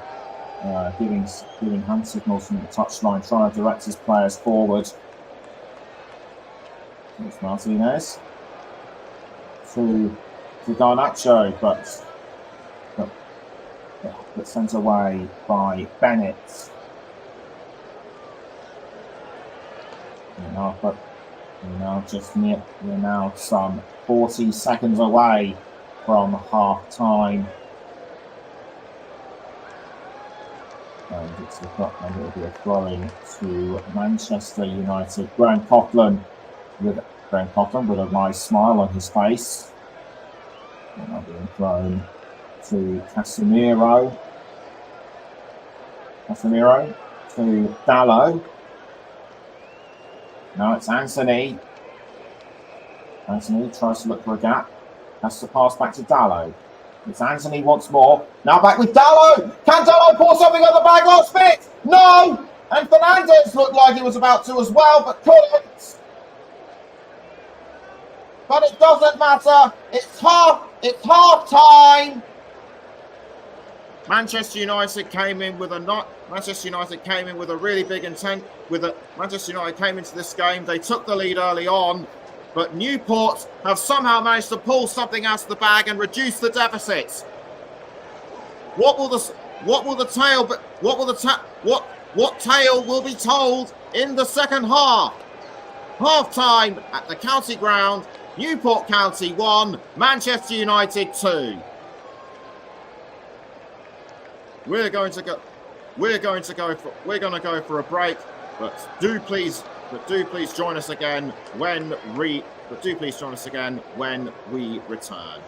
giving hand signals from the touchline, trying to direct his players forward. It's Martinez to Garnacho, but sent away by Bennett. We're now some 40 seconds away from half time. And it'll be a throw-in to Manchester United. Graham Coughlin with a nice smile on his face. And now being thrown to Casemiro. To Dallo. Now it's Anthony. Anthony tries to look for a gap. Has to pass back to Dallo. It's Anthony once more. Now back with Dallo. Can Dallo pour something on the bag last minute? No! And Fernandez looked like he was about to as well, but couldn't. But it doesn't matter. It's half time. Manchester United came in with a really big intent. Manchester United came into this game. They took the lead early on, but Newport have somehow managed to pull something out of the bag and reduce the deficit. What tale will be told in the second half? Half time at the county ground. Newport County 1, Manchester United 2. We're going to go for a break, but do please join us again when we return.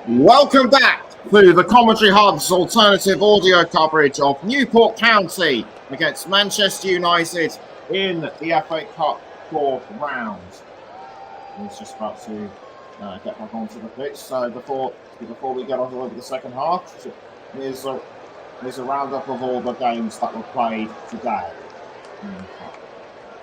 Welcome back to the Commentary Hub's alternative audio coverage of Newport County against Manchester United in the FA Cup fourth round. He's just about to get back onto the pitch. So before we get on to the second half, here's a roundup of all the games that were played today.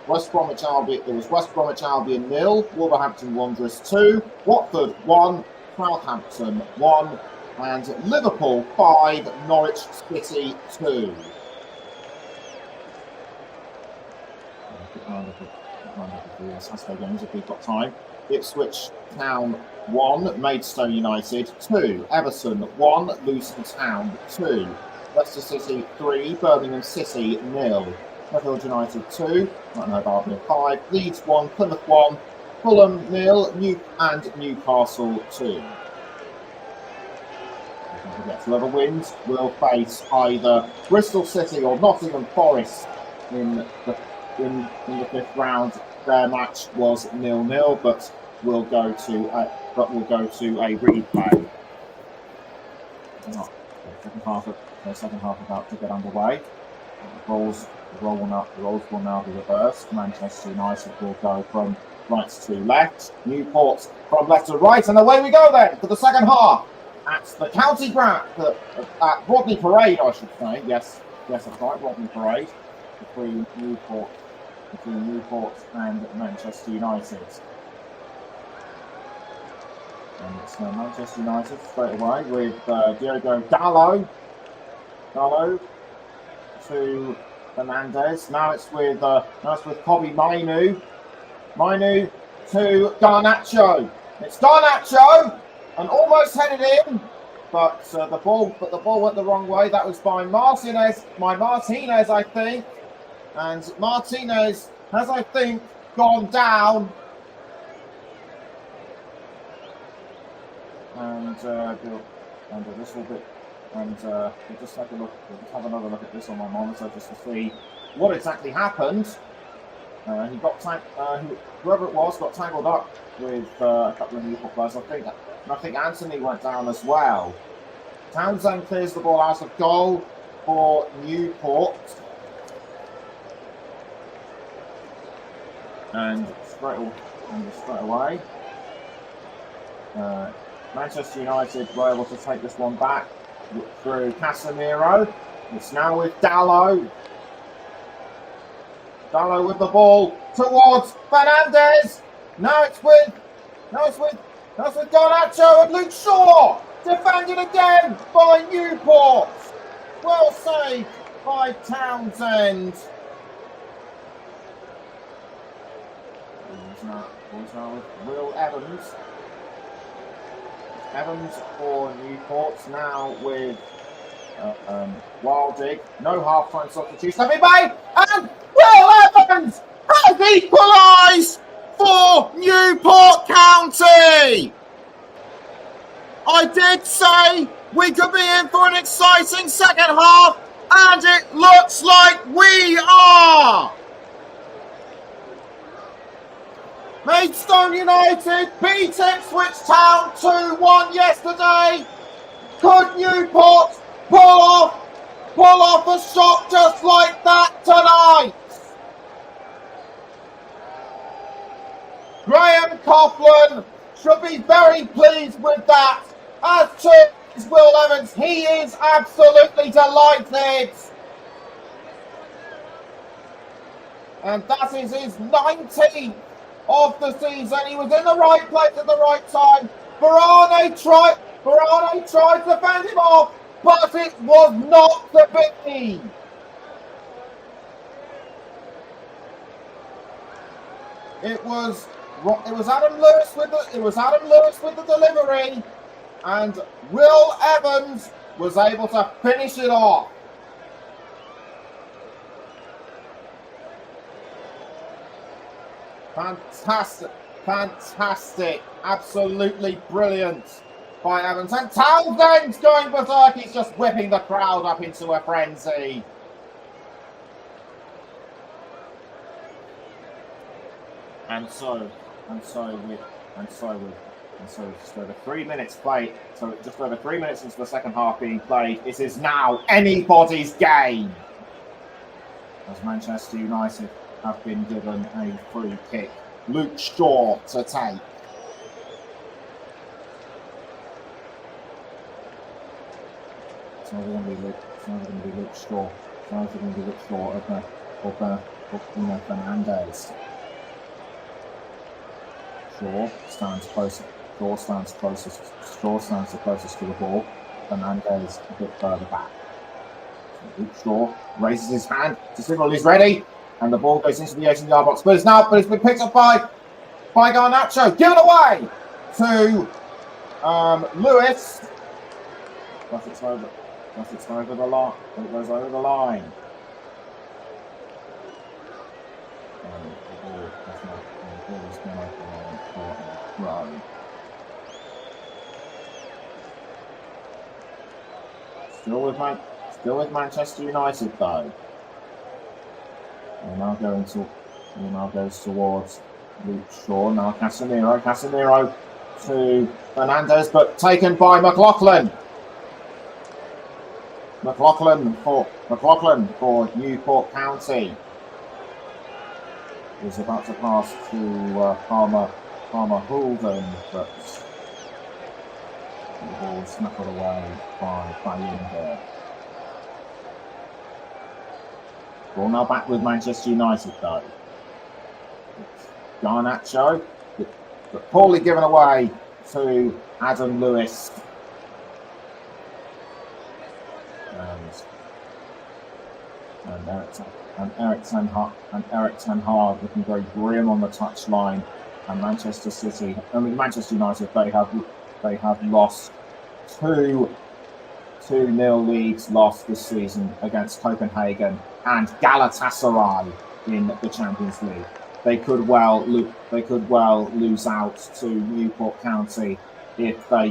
West Bromwich Albion 0, Wolverhampton Wanderers 2, Watford 1, Southampton 1, and Liverpool 5, Norwich City 2. Saturday games if we've got time. Ipswich Town 1, Maidstone United 2, Everton 1, Luton Town 2, Leicester City 3, Birmingham City 0, Sheffield United 2, Derby 5, Leeds 1, Plymouth 1, Fulham 0, and Newcastle 2. Whoever wins will face either Bristol City or Nottingham Forest in the fifth round. Their match was 0-0, but we'll go to a replay. The second half about to get underway. The roles will now be reversed. Manchester United will go from right to left. Newport from left to right, and away we go then for the second half at the county ground at Rodney Parade, I should say. Yes, that's right, Rodney Parade between Newport and Manchester United. And it's Manchester United straight away with Diogo Dalot to Fernandez. Now it's with Kobe Mainu to Garnacho. It's Garnacho and almost headed in, but the ball went the wrong way. That was by Martinez, I think. And Martinez has, I think, gone down. And this will be, we'll just have another look at this on my monitor just to see what exactly happened. He got whoever it was got tangled up with a couple of Newport players. I think Anthony went down as well. Townsend clears the ball out of goal for Newport. And straight away, Manchester United were able to take this one back through Casemiro. It's now with Dalot. Dalot with the ball towards Fernandez. Now it's with Garnacho and Luke Shaw. Defended again by Newport. Well saved by Townsend. Now with Will Evans. Evans for Newport. Now with Wildig. No half-time substitution have been made. And Will Evans has equalised for Newport County. I did say we could be in for an exciting second half, and it looks like we are. Maidstone United beat Ipswich Town 2-1 yesterday. Could Newport pull off a shot just like that tonight? Graham Coughlin should be very pleased with that. As to Will Evans, he is absolutely delighted. And that is his 19th of the season. He was in the right place at the right time. Varane tried to fend him off, but it was not to be. It was Adam Lewis with the delivery, and Will Evans was able to finish it off. Fantastic, absolutely brilliant by Evans. And Townsend's going berserk. He's just whipping the crowd up into a frenzy. And so with And so just over 3 minutes played. So just over 3 minutes into the second half being played. It is now anybody's game, as Manchester United have been given a free kick. Luke Shaw to take. It's either going to be Luke Shaw. It's either going to be Luke Shaw or Bruno Fernandes. Shaw stands closer. Shaw stands the closest to the ball. Fernandes a bit further back. So Luke Shaw raises his hand to signal he's ready, and the ball goes into the 18-yard box. But it's been picked up by Garnacho. Given away to Lewis. But it's over. It's over the line. It goes over the line. The ball has gone over the line for a run. Still with Manchester United though. And now goes towards Luke Shaw. Now Casemiro to Fernandes, but taken by McLaughlin. McLaughlin for Newport County. He's about to pass to Palmer Houlden, but the ball snapped away by Bayinda. Ball now back with Manchester United though. It's Garnacho, but poorly given away to Adam Lewis. And Eric Ten Hag looking very grim on the touchline. And Manchester United, they have lost 2-0 leads lost this season against Copenhagen and Galatasaray in the Champions League. They could well lose out to Newport County if A,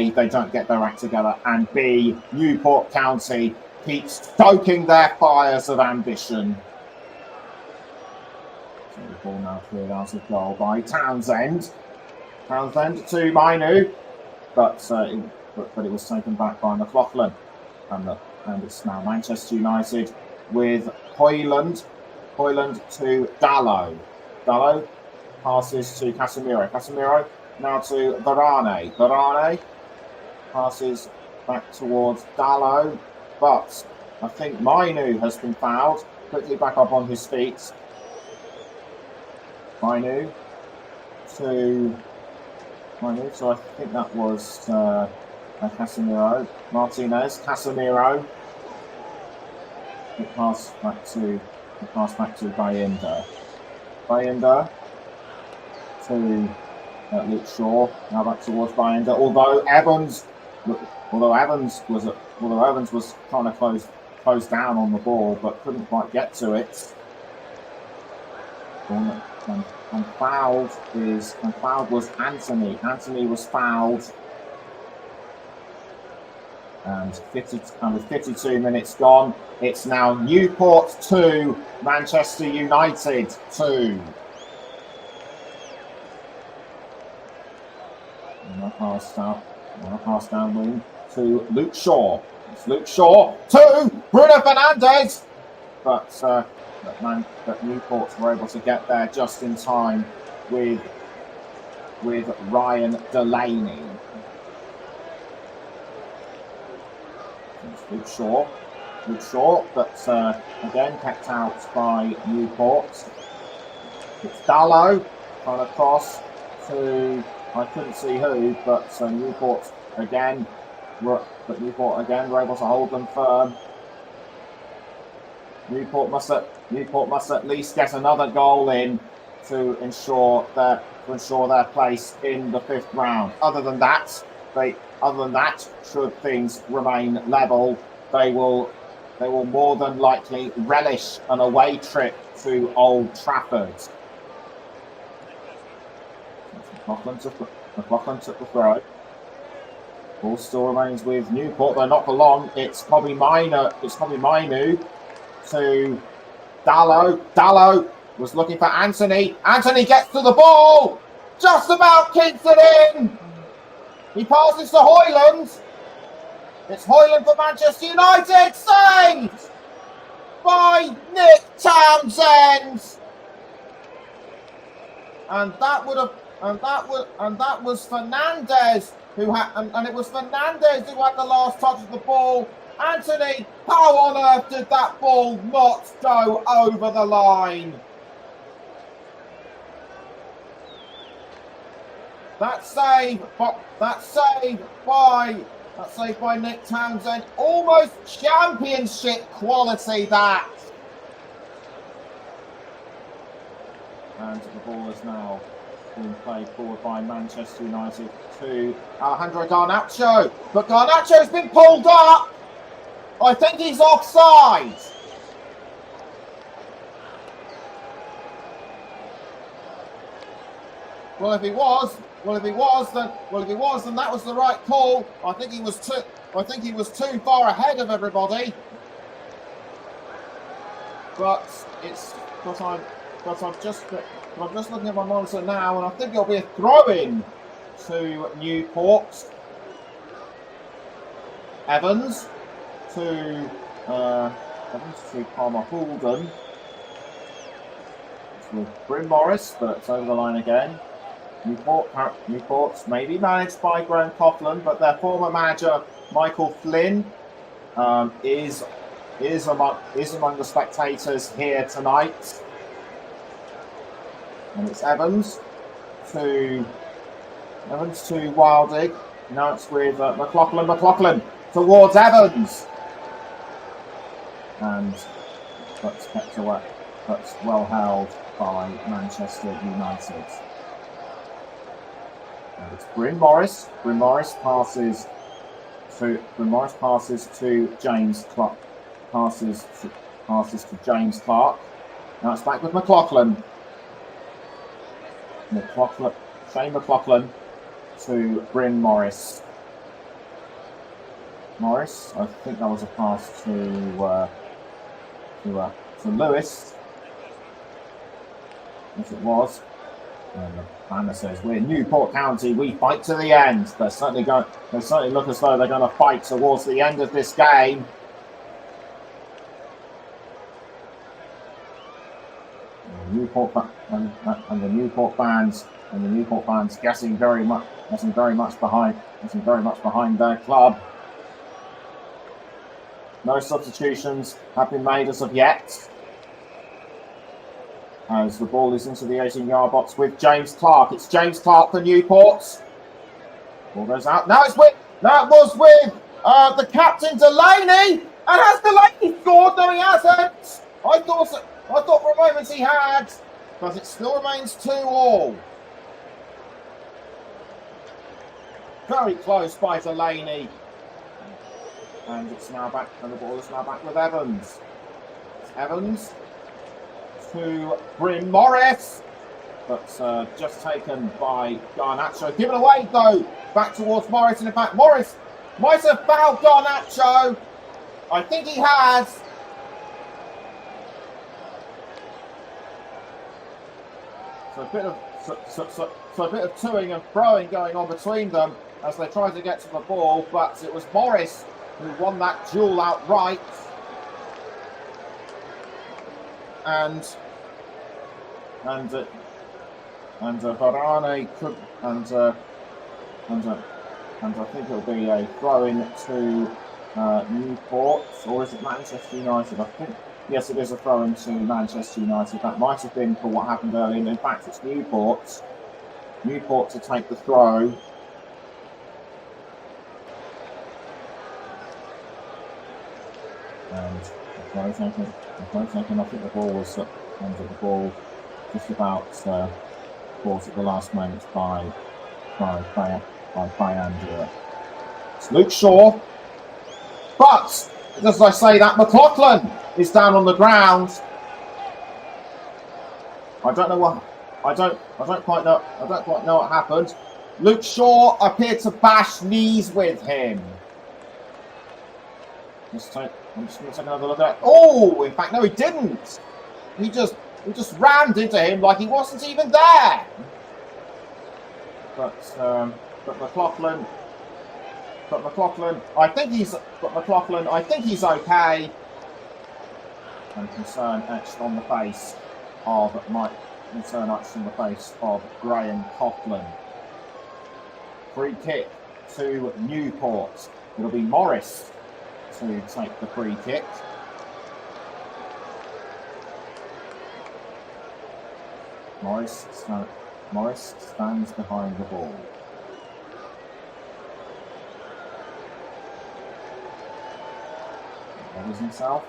they don't get their act together, and B, Newport County keep stoking their fires of ambition. So the ball now cleared out of goal by Townsend. Townsend to Mainu, but it was taken back by McLaughlin. And it's now Manchester United with Hoyland to Dalot. Dalot passes to Casemiro. Casemiro now to Varane. Varane passes back towards Dalot, but I think Mainu has been fouled. Quickly back up on his feet. Mainu, so I think that was Casemiro. Martinez, Casemiro. It passed back to Bayinda. Bayinda to Luke Shaw. Now back towards Bayinda. Although Evans was trying to close down on the ball, but couldn't quite get to it. And fouled was Anthony. Anthony was fouled. And with 52 minutes gone, it's now Newport 2, Manchester United 2. And pass down wing to Luke Shaw. It's Luke Shaw to Bruno Fernandes. But Newport were able to get there just in time with Ryan Delaney. It's Luke Shaw, but again kept out by Newport. It's Dalot trying to cross to, I couldn't see who, but Newport again were able to hold them firm. Newport must at least get another goal in to ensure their place in the fifth round. Other than that, should things remain level, they will more than likely relish an away trip to Old Trafford. McLaughlin took the throw. Ball still remains with Newport, though not for long. It's probably Mainu to Dalot. Dalot was looking for Anthony. Anthony gets to the ball, Just about keeps it in. He passes to Hoyland. It's Hoyland for Manchester United. Saved by Nick Townsend. And that was Fernandez who had, and it was Fernandez who had the last touch of the ball. Anthony, how on earth did that ball not go over the line? That save by Nick Townsend, almost championship quality that. And the ball is now being played forward by Manchester United to Alejandro Garnacho. But Garnacho's been pulled up. I think he's offside. Well, if he was, then that was the right call. I think he was too far ahead of everybody. But I'm just looking at my monitor now, and I think it'll be a throw-in to Newport. Evans to Palmer Houlden. With Bryn Morris, but it's over the line again. Newport's maybe managed by Graham Coughlin, but their former manager Michael Flynn is among the spectators here tonight. And it's Evans to Wildig. Now it's with McLaughlin towards Evans, and that's kept away. That's well held by Manchester United. And it's Bryn Morris. Bryn Morris passes to James Clark. Passes to James Clark. Now it's back with McLaughlin. Shane McLaughlin to Bryn Morris. Morris, I think that was a pass to Lewis. Yes, it was. And the banner says, "We're Newport County. We fight to the end." They certainly look as though they're going to fight towards the end of this game. And the Newport fans getting very much behind their club. No substitutions have been made as of yet, as the ball is into the 18-yard box with James Clark. It's James Clark for Newport. Ball goes out. Now it was with the captain Delaney. And has Delaney scored? No, he hasn't. I thought for a moment he had, but it still remains 2-2. Very close by Delaney. And it's now back, and the ball is now back with Evans. Evans to Bryn Morris, but just taken by Garnacho. Given away though, back towards Morris, and in fact Morris might have fouled Garnacho. I think he has. So a bit of toing and throwing going on between them as they try to get to the ball, but it was Morris who won that duel outright. And Varane could, and I think it'll be a throw-in to Newport, or is it Manchester United? I think, yes, it is a throw-in to Manchester United. That might have been for what happened earlier. In fact, it's Newport to take the throw. And I think the ball was under the ball just about caught at the last moment by Andrea. It's Luke Shaw, but as I say that, McLaughlin is down on the ground. I don't quite know what happened. Luke Shaw appeared to bash knees with him. I'm just going to take another look at it. Oh, in fact, no, he didn't. He just rammed into him like he wasn't even there. but McLaughlin, I think he's okay. And concern etched on the face of Graham Coughlin. Free kick to Newport. It'll be Morris to take the free kick. Morris stands behind the ball. Covers himself.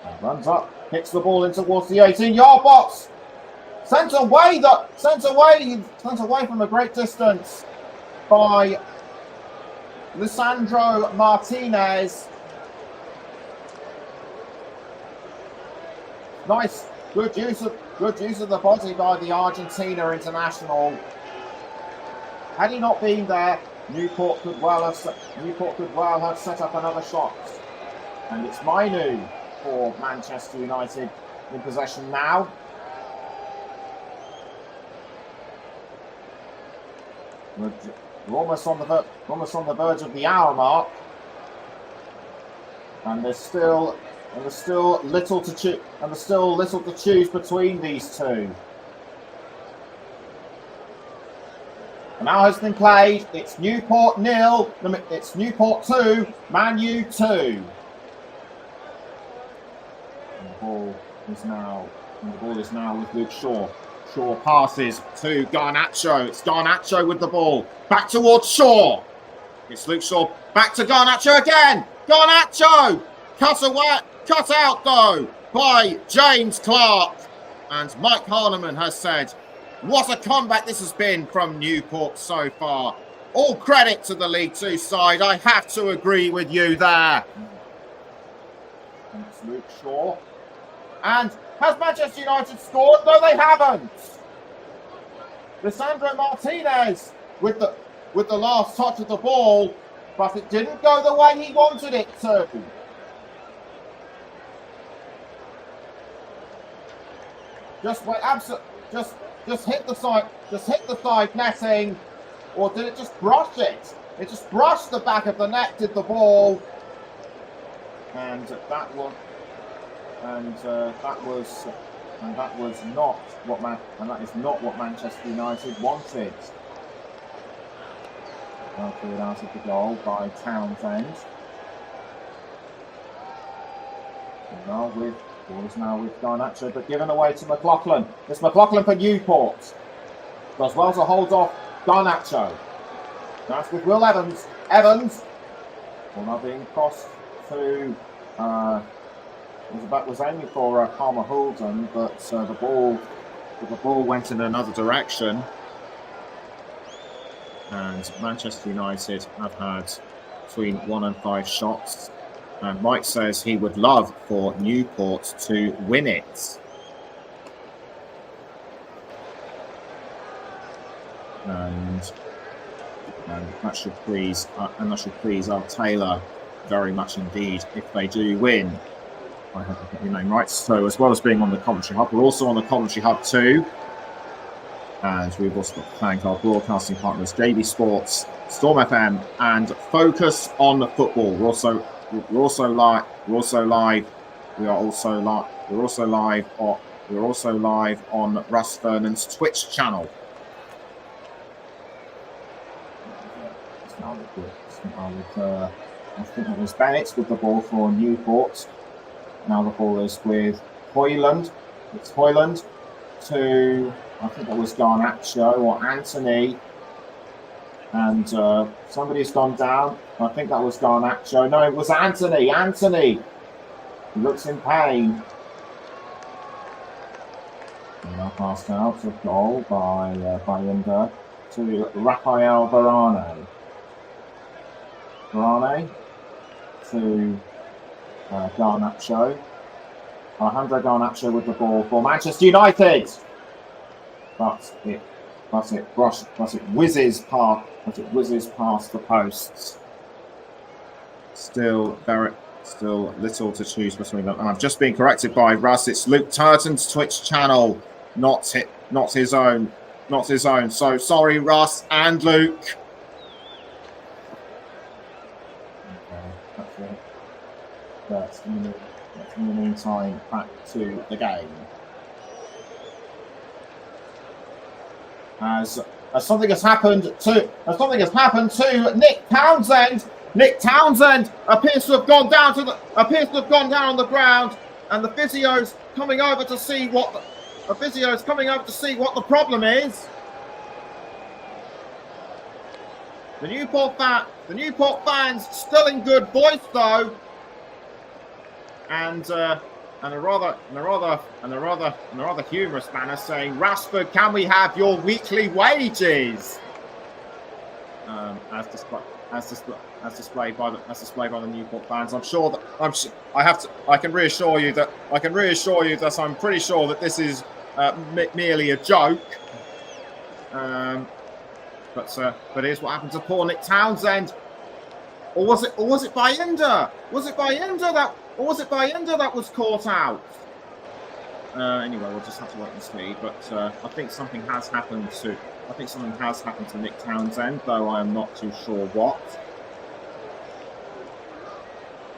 And runs up, kicks the ball in towards the 18-yard box. Sent away from a great distance by Lisandro Martinez. Nice, good use of the body by the Argentina international. Had he not been there, Newport could well have set up another shot. And it's Mainu for Manchester United in possession now. We're almost on the verge of the hour mark, and there's still little to choose between these two. And now has been played. It's Newport 0. It's Newport 2. Man U 2. And the ball is now with Luke Shaw. Shaw passes to Garnacho. It's Garnacho with the ball. Back towards Shaw. It's Luke Shaw. Back to Garnacho again. Garnacho! Cut out though by James Clark. And Mike Harneman has said, what a comeback this has been from Newport so far. All credit to the League Two side. I have to agree with you there. And it's Luke Shaw. And has Manchester United scored? No, they haven't. Lisandro Martinez with the last touch of the ball, but it didn't go the way he wanted it to. Just hit the side netting, or did it just brush it? It just brushed the back of the net, did the ball, and that was not what Manchester United wanted. Well cleared out of the goal by Townsend. And ball is now with Garnacho, but given away to McLaughlin. It's McLaughlin for Newport. Does well to hold off Garnacho. That's with Will Evans. Ball now being crossed to was aiming for Palmer Houlden, but the ball went in another direction. And Manchester United have had between 1 and 5 shots. And Mike says he would love for Newport to win it. And that should please our Taylor very much indeed if they do win. I hope I get your name right. So as well as being on the commentary hub, we're also on the commentary hub too. And we've also got to thank our broadcasting partners, JB Sports, Storm FM, and Focus on Football. We're also live. We are also live on Russ Vernon's Twitch channel. I think it was Bennett with the ball for Newport. Now the ball is with Hoyland. It's Hoyland to, I think it was Garnacho or Anthony. And somebody's gone down. I think that was Garnacho. No, it was Anthony. He looks in pain. And now passed out of goal by Inder to Rafael Varane. Varane to Garnacho. Alejandro Garnacho with the ball for Manchester United. But it whizzes past the posts. Still Still little to choose between them. And I've just been corrected by Russ. It's Luke Turton's Twitch channel, not his own. Not his own. So sorry, Russ and Luke. Okay, that's it. But in the meantime, back to the game. As something has happened to Nick Townsend. Nick Townsend appears to have gone down on the ground, and the physio's coming over to see what the problem is. The Newport fans still in good voice though, and a rather humorous manner saying, "Rashford, can we have your weekly wages?" As displayed by the Newport fans. I can reassure you that I'm pretty sure that this is merely a joke. But here's what happened to poor Nick Townsend. Or was it Bayinda? Was it Bayinda that was caught out? Anyway, we'll just have to wait and see. But I think something has happened to Nick Townsend, though I am not too sure what.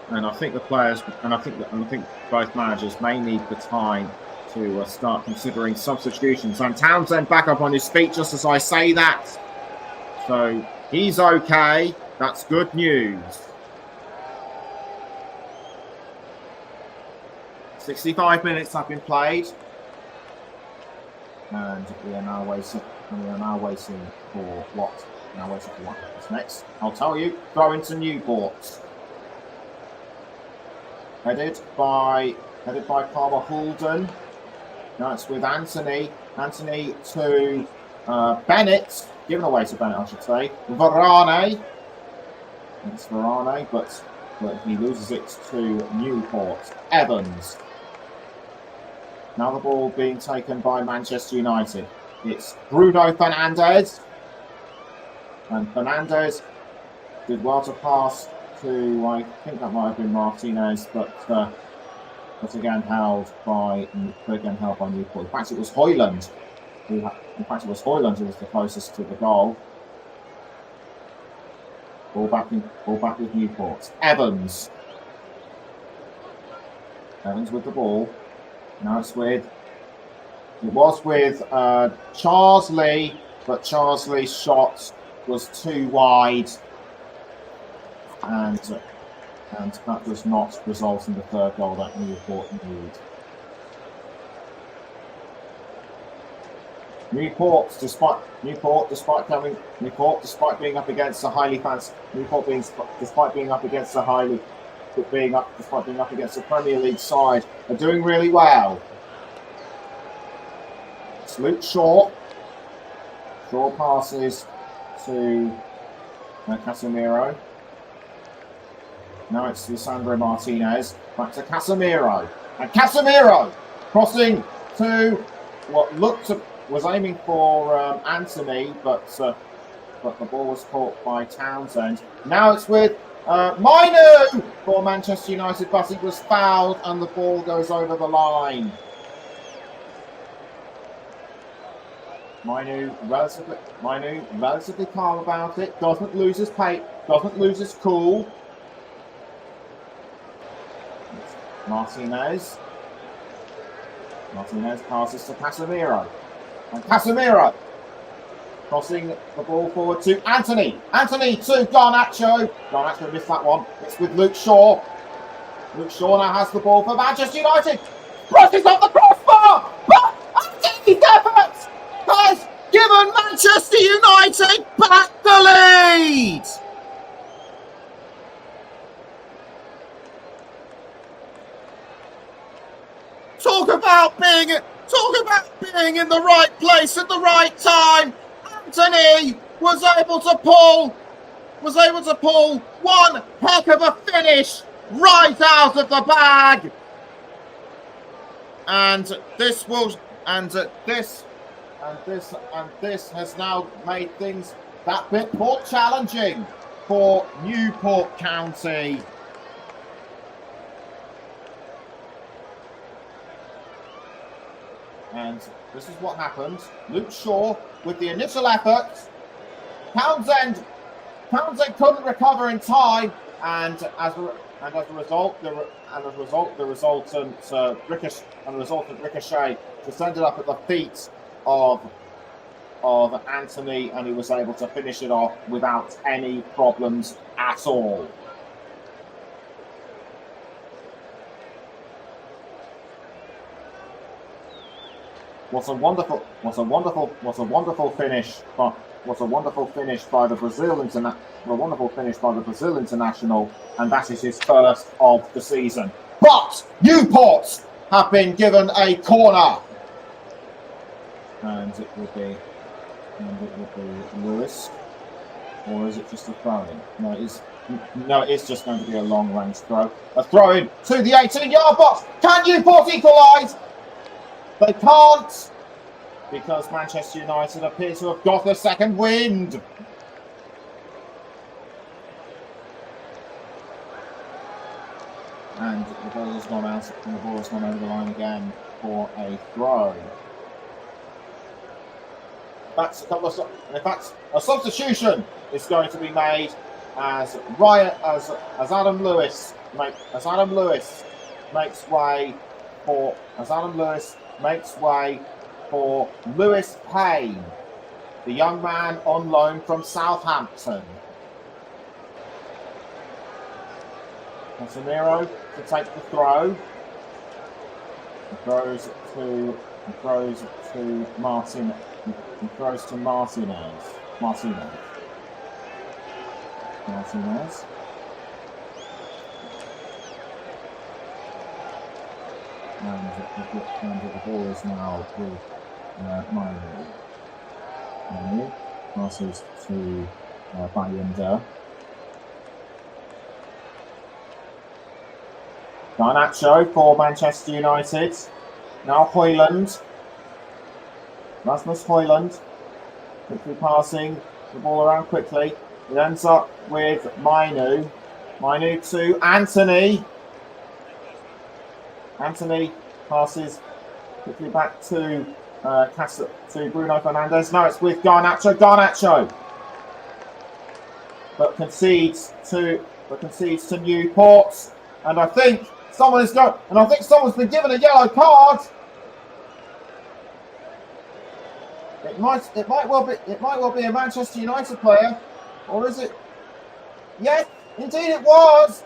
And I think the players, and I think both managers may need the time to start considering substitutions. And Townsend back up on his feet just as I say that. So he's okay. That's good news. 65 minutes have been played, and we are now waiting for what happens next. I'll tell you. Throw into Newport. Headed by Palmer Hulden. Now it's with Anthony. Anthony to Bennett. Given away to Bennett, I should say. Varane. It's Varane, but he loses it to Newport. Evans. Now the ball being taken by Manchester United. It's Bruno Fernandes. And Fernandes did well to pass to, I think that might have been Martinez, but again held by Newport. In fact, it was Højlund who was the closest to the goal. Ball back with Newport. Evans with the ball. Now it was with Charles Lee, but Charles Lee's shot was too wide, and that does not result in the third goal that Newport need. Newport, despite being up against a Premier League side, are doing really well. It's Luke Shaw. Shaw passes to Casemiro. Now it's Lisandro Martinez. Back to Casemiro. And Casemiro crossing to what was aiming for Anthony, but the ball was caught by Townsend. Now it's with Mainu for Manchester United, but he was fouled and the ball goes over the line. Mainu relatively calm about it, doesn't lose his cool. Martinez passes to Casemiro. And Casemiro crossing the ball forward to Anthony. Anthony to Garnacho. Garnacho missed that one. It's with Luke Shaw. Luke Shaw now has the ball for Manchester United. Crosses off the crossbar. But Anthony Devitt has given Manchester United back the lead. Talk about being in the right place at the right time. Anthony was able to pull one heck of a finish right out of the bag. And this has now made things that bit more challenging for Newport County. And this is what happened. Luke Shaw with the initial effort. Townsend couldn't recover in time, and as a result, the resultant ricochet just ended up at the feet of Anthony, and he was able to finish it off without any problems at all. What a wonderful finish by the Brazil international, and that is his first of the season. But Newport have been given a corner, and it will be Lewis, or is it just a throw-in? No, it's just going to be a long-range throw. A throw-in to the 18-yard box. Can Newport equalise? They can't, because Manchester United appear to have got the second wind. And the ball has gone out, and the ball has gone over the line again for a throw. That's a couple of, in fact, a substitution is going to be made as Adam Lewis makes way for Lewis Payne, the young man on loan from Southampton. Casemiro to take the throw. He throws to Martin. He throws to Martinez. And the ball is now with Manu. Passes to Bayanda. Garnacho for Manchester United. Now Højlund. Rasmus Højlund. Quickly passing the ball around quickly. It ends up with Manu. Manu to Anthony. Anthony passes quickly back to Bruno Fernandes. No, it's with Garnacho. But concedes to Newport. And I think someone's been given a yellow card. It might well be a Manchester United player, or is it? Yes, indeed it was.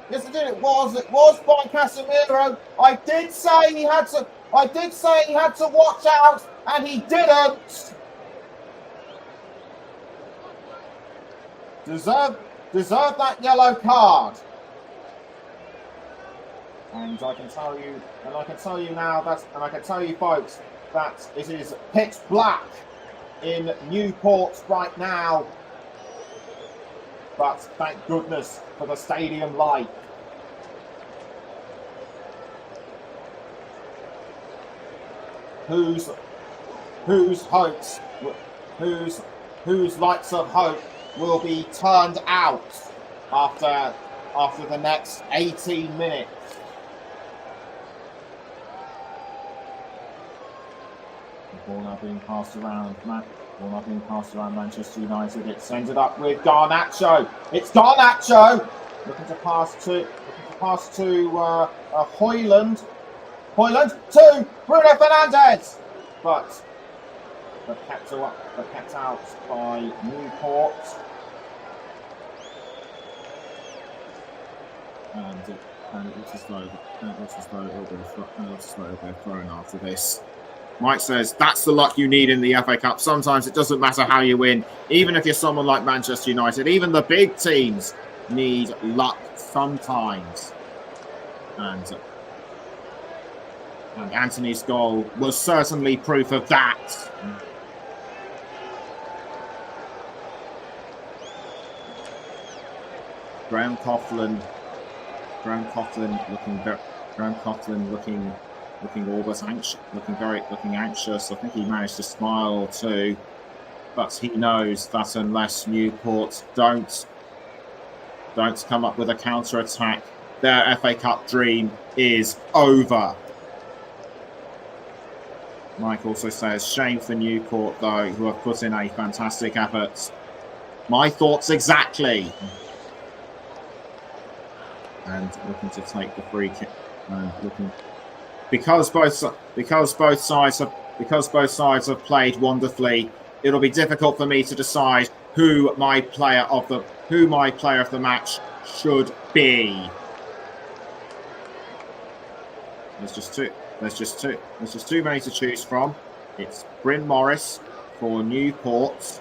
Yes, indeed it was. It was by Casemiro. I did say he had to watch out, and he didn't. Deserve that yellow card. And I can tell you folks, that it is pitch black in Newport right now. But thank goodness for the stadium light. Whose lights of hope will be turned out after the next 18 minutes. Ball now being passed around Manchester United. It's ended up with Garnacho. It's Garnacho looking to pass to Højlund. Højlund to Bruno Fernandes, but kept out by Newport. And it looks as though it'll be thrown after this. Mike says, that's the luck you need in the FA Cup. Sometimes it doesn't matter how you win. Even if you're someone like Manchester United, even the big teams need luck sometimes. And Anthony's goal was certainly proof of that. Graham Coughlin looking almost anxious, looking anxious. I think he managed to smile too, but he knows that unless Newport don't come up with a counter attack, their FA Cup dream is over. Mike also says, shame for Newport, though, who have put in a fantastic effort. My thoughts exactly. And looking to take the free kick. And looking because both sides have played wonderfully. It'll be difficult for me to decide who my player of the match should be. There's just too many to choose from. It's Bryn Morris for Newport,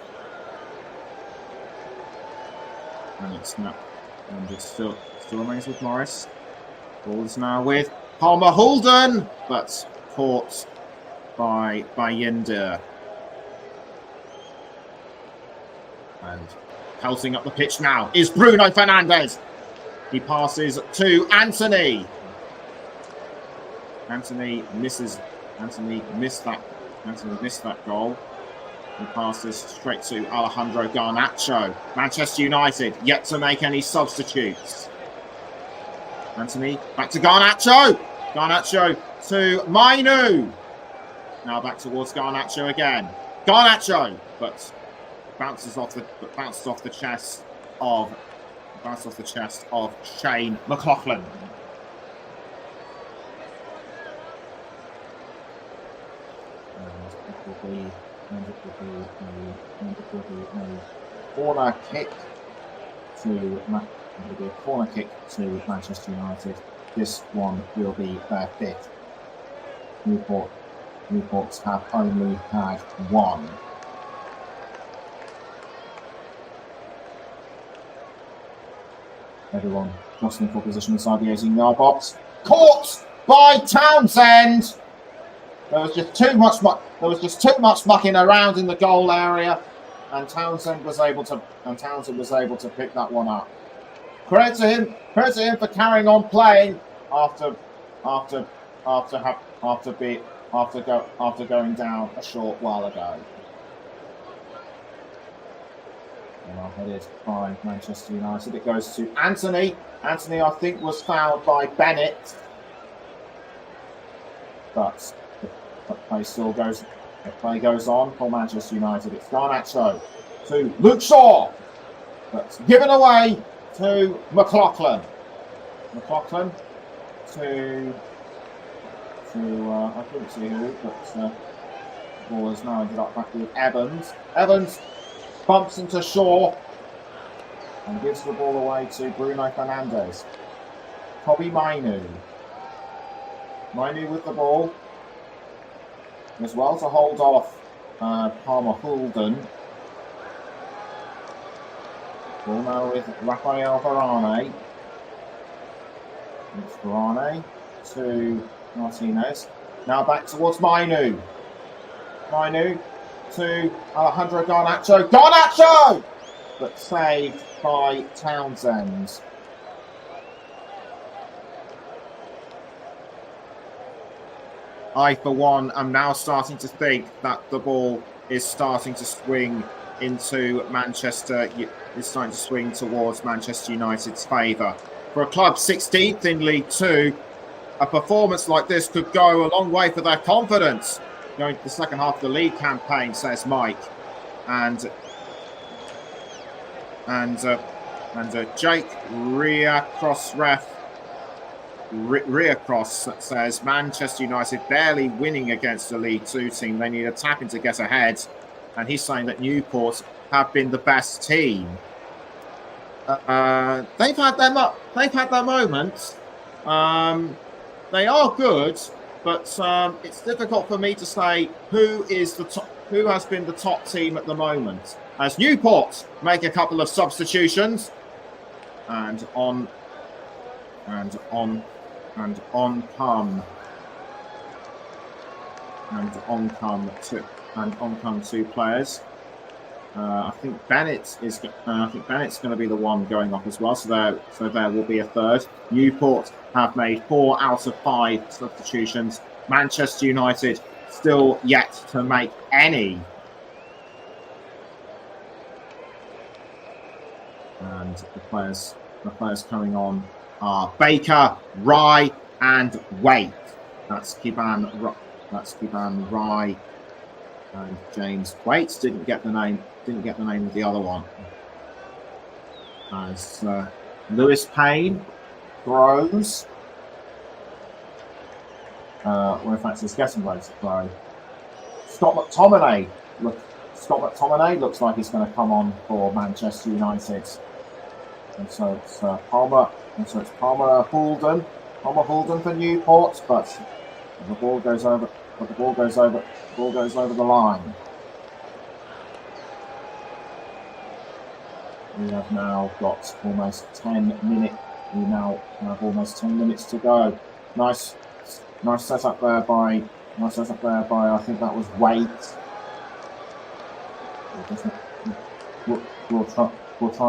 and it still remains with Morris. Ball is now with Palmer Hulden, but caught by Yinder. And pelting up the pitch now is Bruno Fernandes. He passes to Anthony. Anthony missed that goal. He passes straight to Alejandro Garnacho. Manchester United yet to make any substitutes. Anthony back to Garnacho. Garnacho to Mainu. Now back towards Garnacho again. Garnacho, but bounces off the chest of Shane McLaughlin. And it will be a corner kick to Manchester United. This one will be their fifth. Newports have only had one. Everyone jostling for position inside the 18-yard box. Caught by Townsend. There was just too much mucking around in the goal area, and Townsend was able to pick that one up. Credit to him for carrying on playing after going down a short while ago. Well headed by Manchester United. It goes to Anthony. Anthony, I think, was fouled by Bennett, but the play still goes. The play goes on for Manchester United. It's Garnacho to Luke Shaw, but given away to McLaughlin. McLaughlin to I couldn't see who, but the ball has now ended up back with Evans. Evans bumps into Shaw and gives the ball away to Bruno Fernandes. Kobbie Mainu. Mainu with the ball as well to hold off Palmer Hulden. Ball now with Rafael Varane. It's Varane to Martinez. Now back towards Mainu. Mainu to Alejandro Garnacho. Garnacho! But saved by Townsend. I, for one, am now starting to think that the ball is starting to swing towards Manchester United's favour. For a club 16th in League Two, a performance like this could go a long way for their confidence going to the second half of the league campaign, says Mike. And Jake Reacross says Manchester United barely winning against a League Two team. They need a tap-in to get ahead. And he's saying that Newport have been the best team. They've had their moments. They are good, but it's difficult for me to say who has been the top team at the moment. As Newport make a couple of substitutions, and on come two players. I think Bennett's going to be the one going off as well. So there will be a third. Newport have made 4 out of 5 substitutions. Manchester United still yet to make any. And the players coming on are Baker, Rye, and Waite. That's Kiban That's Givan Rye and James Waits. Didn't get the name of the other one. As Lewis Payne throws. Well, in fact, it's getting ready to throw. Scott McTominay looks like he's going to come on for Manchester United. And so it's Palmer Houlden for Newport, but the ball goes over the line. We have now got almost 10 minutes. We now have almost 10 minutes to go. Nice setup there by I think that was Waite. We'll try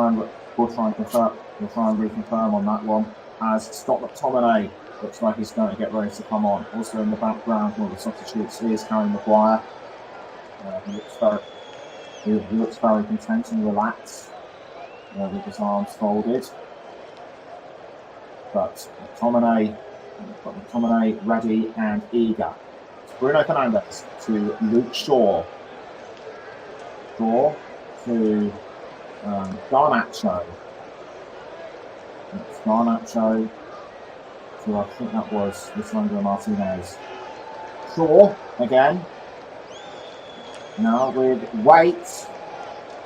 and reconfirm on that one, as Scott McTominay looks like he's going to get ready to come on. Also in the background, one of the substitutes is Harry Maguire. He looks very content and relaxed with his arms folded. But McTominay ready and eager. It's Bruno Fernandes to Luke Shaw. Shaw to Garnacho. It's Garnacho to, I think that was Lisandro Martinez. Shaw again. Now with Waite,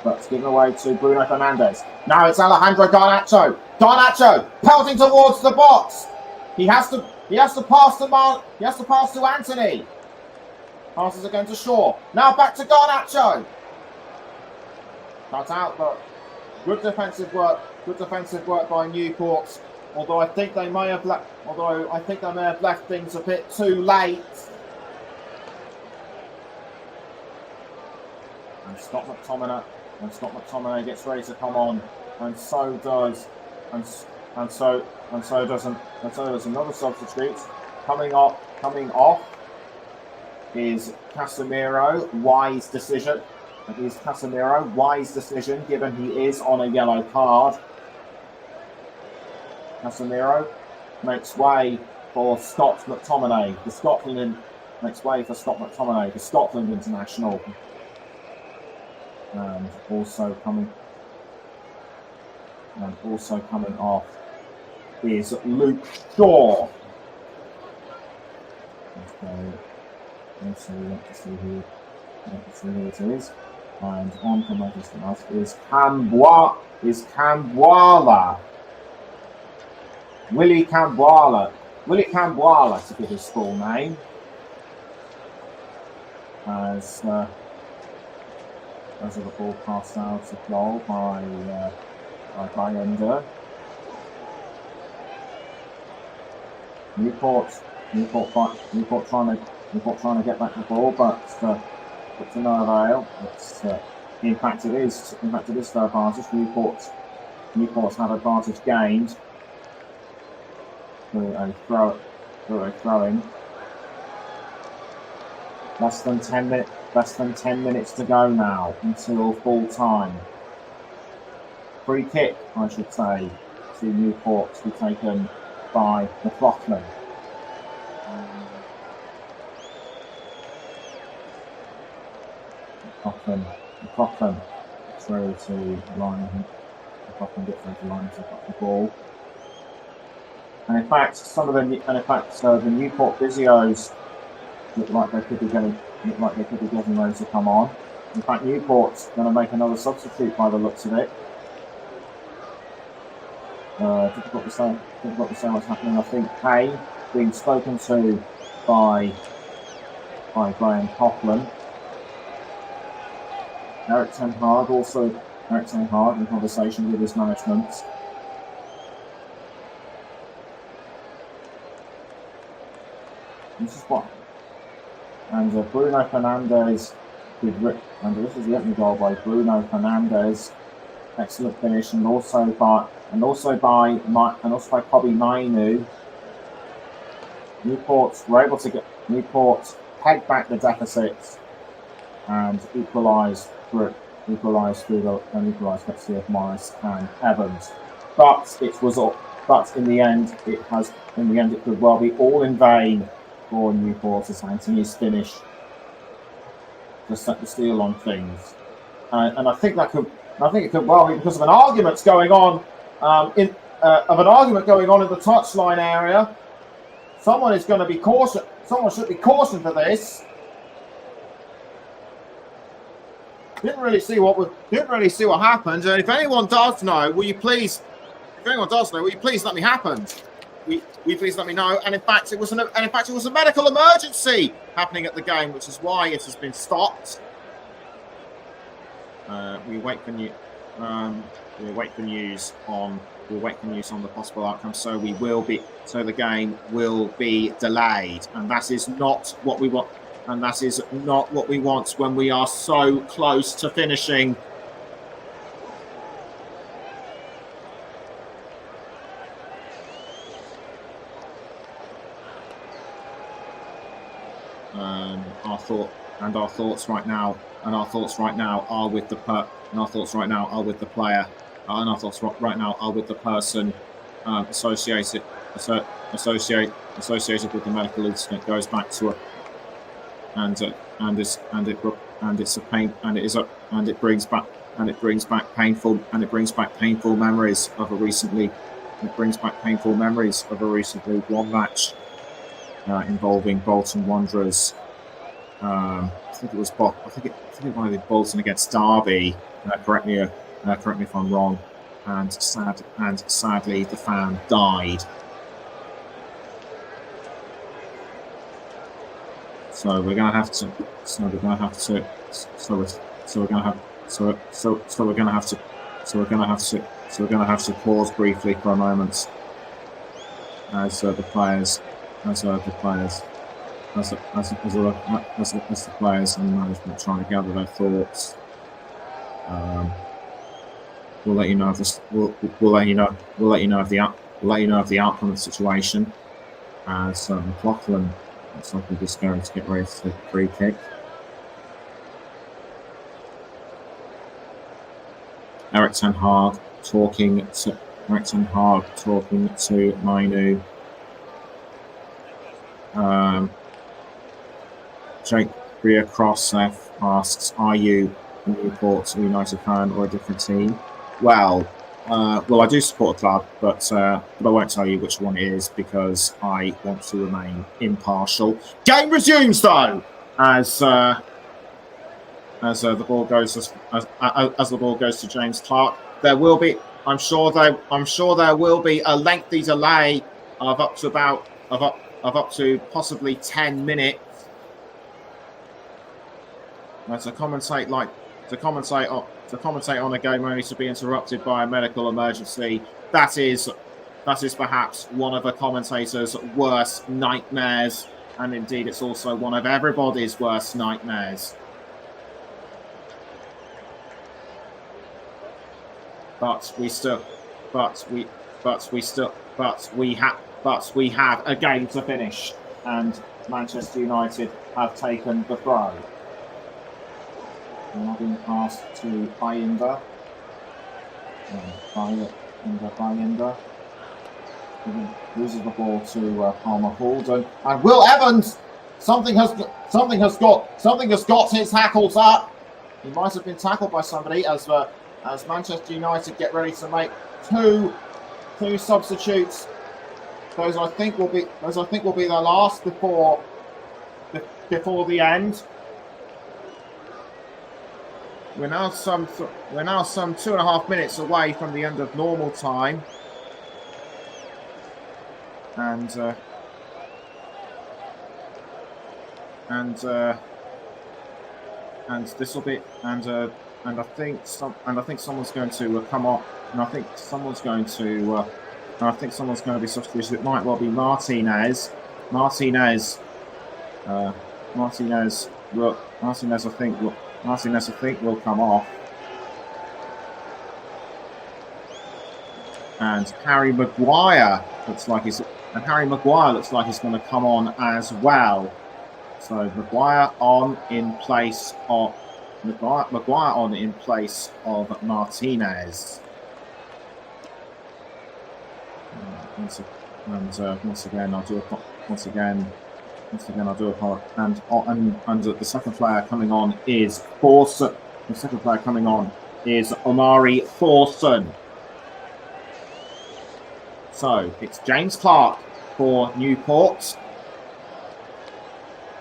but given away to Bruno Fernandes. Now it's Alejandro Garnacho. Garnacho pelting towards the box. He has to pass to Anthony. Passes again to Shaw. Now back to Garnacho. Cut out, but good defensive work by Newport. Although I think they may have left things a bit too late. And Scott McTominay gets ready to come on, and so does another substitute. Coming off is Casemiro. Wise decision. It is Casemiro. Wise decision, given he is on a yellow card. Casemiro makes way for Scott McTominay. The Scotland international. And also coming off is Luke Shaw. Okay. So we want to see who it is. And on for Manchester United is Kambwala. Willie Kambwala to be his full name. As the ball passed out of goal by Ender. Newport trying to get back the ball, but to no avail. In fact, it is their advantage. Newport's had advantage gained through a throw-in. Less than 10 minutes to go now until full time. Free kick, I should say, to Newport to be taken by McLaughlin. McLaughlin through to line. McLaughlin gets into line to got the ball. And in fact, the Newport physios look like they could be getting ready to come on. In fact, Newport's going to make another substitute by the looks of it. Difficult to say what's happening. I think Payne being spoken to by Graham Coughlin. Eric Ten Hag in conversation with his management. This is what. And Bruno Fernandes and this is the opening goal by Bruno Fernandes. Excellent finish, and also by Kobe Mainu. Newport pegged back the deficit and equalised through courtesy of Morris and Evans. But in the end it could well be all in vain for Newport as Anthony's finish to set the seal on things. And I think it could well be because of an argument going on in the touchline area. Someone is going to be cautioned. Someone should be cautioned for this. Didn't really see what happened. And if anyone does know, will you please let me happen? Will you please let me know? And in fact, it was a medical emergency happening at the game, which is why it has been stopped. We wait for news on the possible outcome. So the game will be delayed, and that is not what we want. And that is not what we want when we are so close to finishing. Our thoughts right now are with the player. And our thoughts right now are with the person associated with the medical incident. Goes back to a it brings back painful memories of a recently won match involving Bolton Wanderers. I think it might have been Bolton against Derby. Correct me if I'm wrong. And sadly, the fan died. So we're gonna have to pause briefly for a moment as the players and management trying to gather their thoughts. We'll let you know of this. We'll let you know of the outcome of the situation. As McLaughlin looks like we're just going to get ready to take a free kick. Eric Ten Hag talking to Mainu. Jake Bria Crossf asks, "Are you a Newport United fan or a different team?" Well, I do support a club, but I won't tell you which one it is because I want to remain impartial. Game resumes though, as the ball goes to James Clark. There will be, I'm sure there will be a lengthy delay of up to possibly 10 minutes. To commentate on a game only to be interrupted by a medical emergency. That is perhaps one of a commentator's worst nightmares, and indeed it's also one of everybody's worst nightmares. But we have a game to finish, and Manchester United have taken the throw. Now being passed to Bayinda. Bayinda loses the ball to Palmer Halden, and Will Evans. Something has got his hackles up. He might have been tackled by somebody as Manchester United get ready to make two substitutes. Those I think will be their last before the end. We're now some 2.5 minutes away from the end of normal time, and this will be and I think someone's going to come on, and I think someone's going to be substituted. It might well be Martinez. Martinez, I think will come off. And Harry Maguire looks like he's going to come on as well. So Maguire on in place of Martinez. Once again, Once again, I do apologize. And the second player coming on is Forson. The second player coming on is Omari Forson. So it's James Clark for Newport.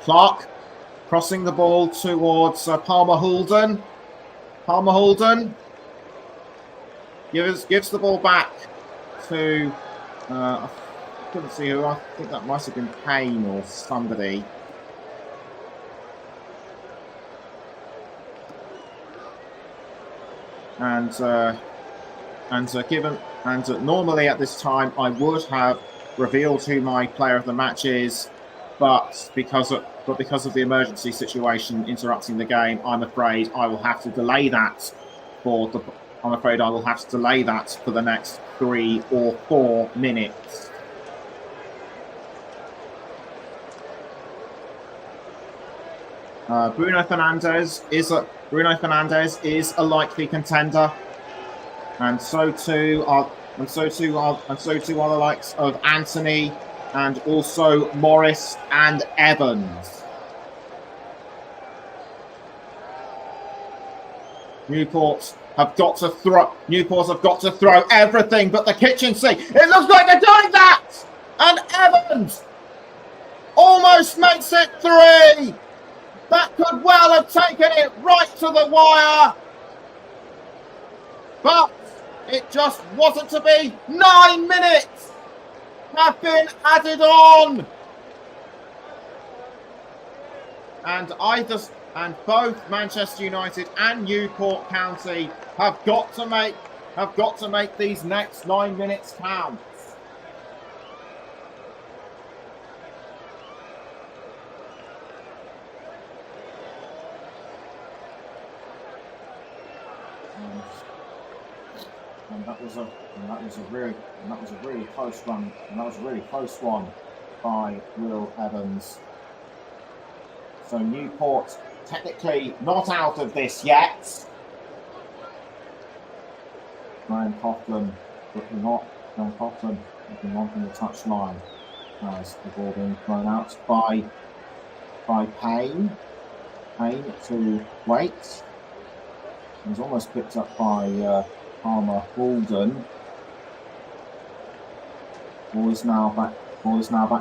Clark crossing the ball towards Palmer Hulden. Palmer Hulden gives the ball back to I couldn't see who. I think that must have been Payne or somebody. And normally at this time I would have revealed who my player of the match is, but because of the emergency situation interrupting the game, I'm afraid I will have to delay that for the next 3 or 4 minutes. Bruno Fernandes is a likely contender, and so too are the likes of Anthony and also Morris and Evans. Newport have got to throw everything but the kitchen sink. It looks like they're doing that, and Evans almost makes it 3. That could well have taken it right to the wire, but it just wasn't to be. 9 minutes have been added on, and both Manchester United and Newport County have got to make these next 9 minutes count. And that was a really close run, and that was a really close one by Will Evans. So Newport technically not out of this yet. Graham Coughlin looking on from the touchline as the ball being thrown out by Payne. Payne to Wait. He's almost picked up by Palmer Hulden. Ball is now back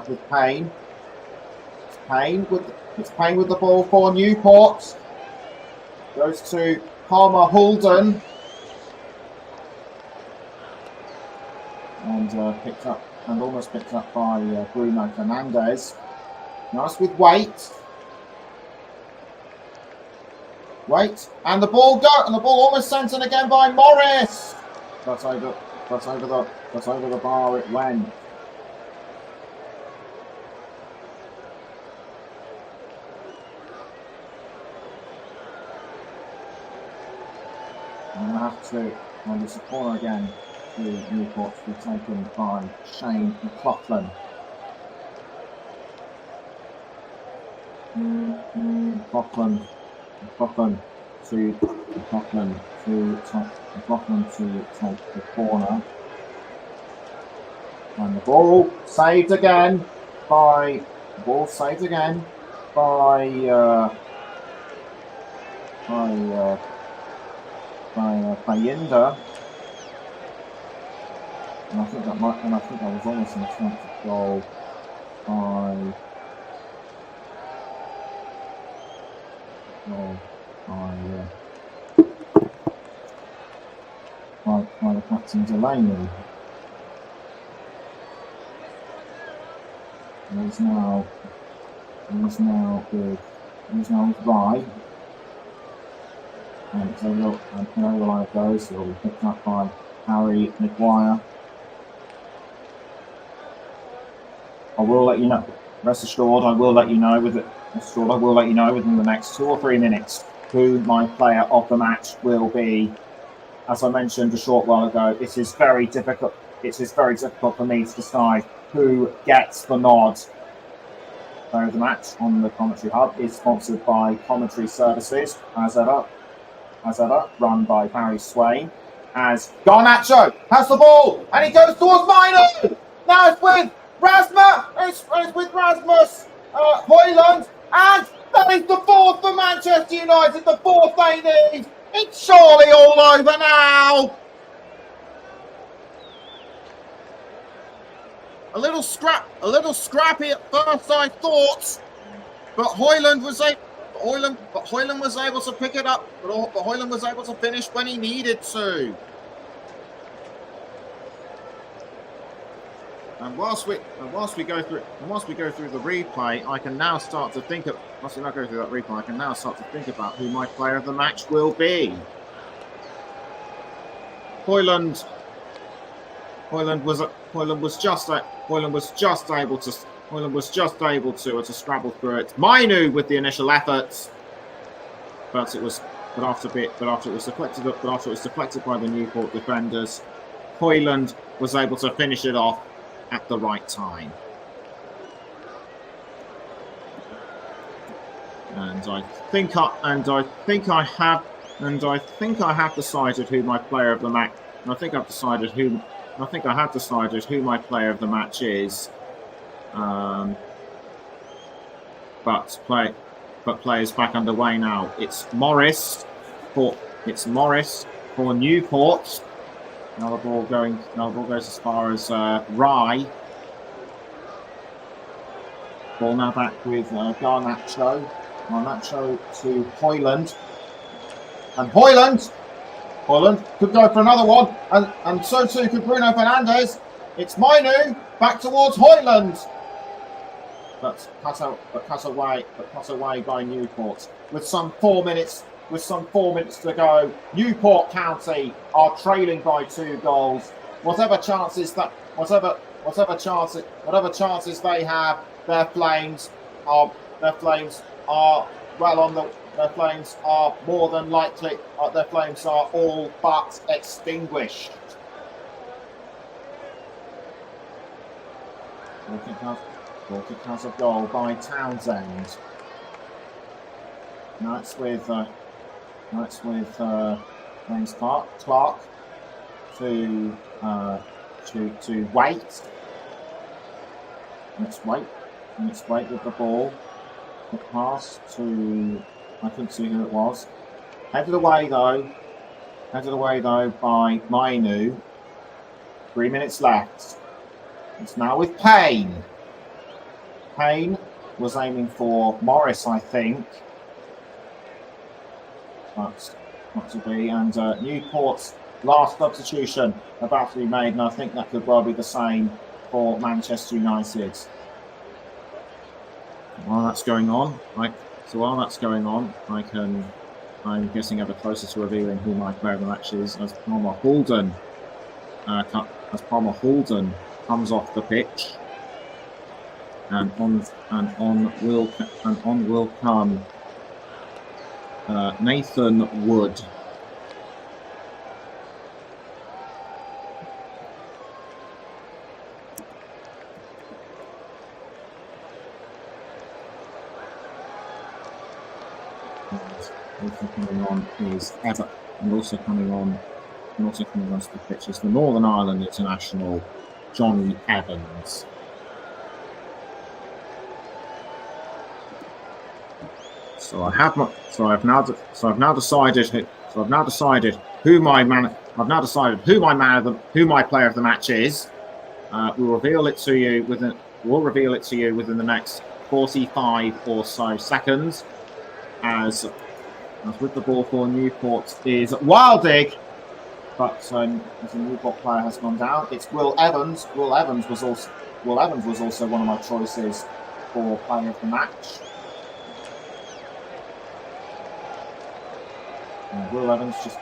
with Payne. It's Payne with the ball for Newport. Goes to Palmer Hulden. And almost picked up by Bruno Fernandes. Nice with Wait, and the ball almost sent in again by Morris. That's over the bar it went. I'm going to have to, and it's a corner again to Newport to be taken by Shane McLaughlin. McLaughlin to take the corner, and the ball saved again by Yinda, and I think that was almost an attempted goal by the captain Delaney. He's now with Rye. And so over the line it goes. It'll be picked up by Harry Maguire. I will let you know. Rest assured, I will let you know within the next 2 or 3 minutes who my player of the match will be. As I mentioned a short while ago, it is very difficult for me to decide who gets the nod. Player of the match on the Commentary Hub is sponsored by Commentary Services, as ever, run by Barry Swain. As Garnacho has the ball, and he goes towards Mino. Now it's with Rasmus. It's with Rasmus. Hoyland, and that is the fourth for Manchester United, the fourth they need. It's surely all over now. A little scrappy at first, I thought, but Hoyland was able to pick it up. But Hoyland was able to finish when he needed to. And whilst we go through the replay, I can now start to think about who my player of the match will be. Hoyland was just able to scrabble through it. Mainu with the initial efforts, but after it was deflected by the Newport defenders, Hoyland was able to finish it off at the right time. And I think I have decided who my player of the match. I think I have decided who my player of the match is. But play is back underway now. It's Morris for Newport. Now the ball goes as far as Rye. Ball now back with Garnacho. Garnacho to Hoyland. And Hoyland could go for another one. And so too could Bruno Fernandes. It's Mainu back towards Hoyland. But cut away by Newport with some 4 minutes. With some 4 minutes to go, Newport County are trailing by 2 goals. Whatever chances they have, their flames are more than likely. Their flames are all but extinguished. Walking has a goal by Townsend. Now it's with James Clark to Wait. Let's wait with the ball. The pass to, I couldn't see who it was. Headed away though by Mainu. 3 minutes left. It's now with Payne. Payne was aiming for Morris, I think. That's not to be. And Newport's last substitution about to be made, and I think that could well be the same for Manchester United. While that's going on, I'm guessing ever closer to revealing who my player of the match is as Palmer Halden comes off the pitch, and on will come Nathan Wood. Also coming on is Ever, and also coming onto the pitch is the Northern Ireland international Johnny Evans. I've now decided who my player of the match is. We'll reveal it to you within the next 45 or so seconds. As with the ball for Newport is Wildig, but as the Newport player has gone down, it's Will Evans. Will Evans was also one of my choices for player of the match. And Will Evans just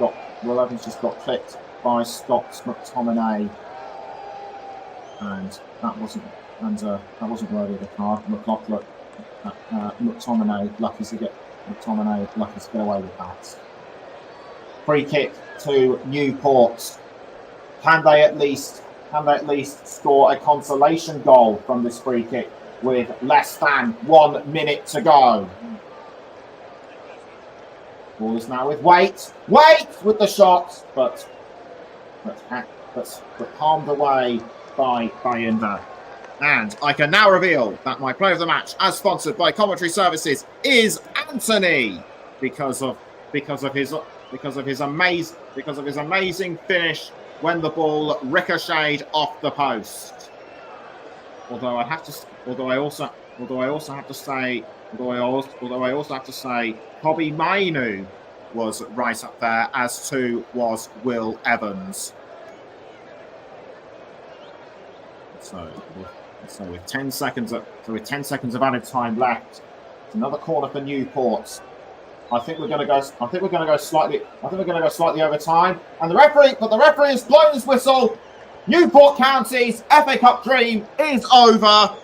got clipped by Scott McTominay, and that wasn't worthy of the card. McTominay lucky to get away with that. Free kick to Newport. Can they at least score a consolation goal from this free kick with less than 1 minute to go? Ball is now with Wait with the shot, but palmed away by Bayinda. And I can now reveal that my player of the match, as sponsored by Commentary Services, is Anthony, because of his amazing finish when the ball ricocheted off the post. Although I also have to say, Kobe Mainu was right up there, as too was Will Evans. So with 10 seconds of added time left, it's another corner for Newport. I think we're going to go slightly over time, and the referee has blown his whistle. Newport County's FA Cup dream is over,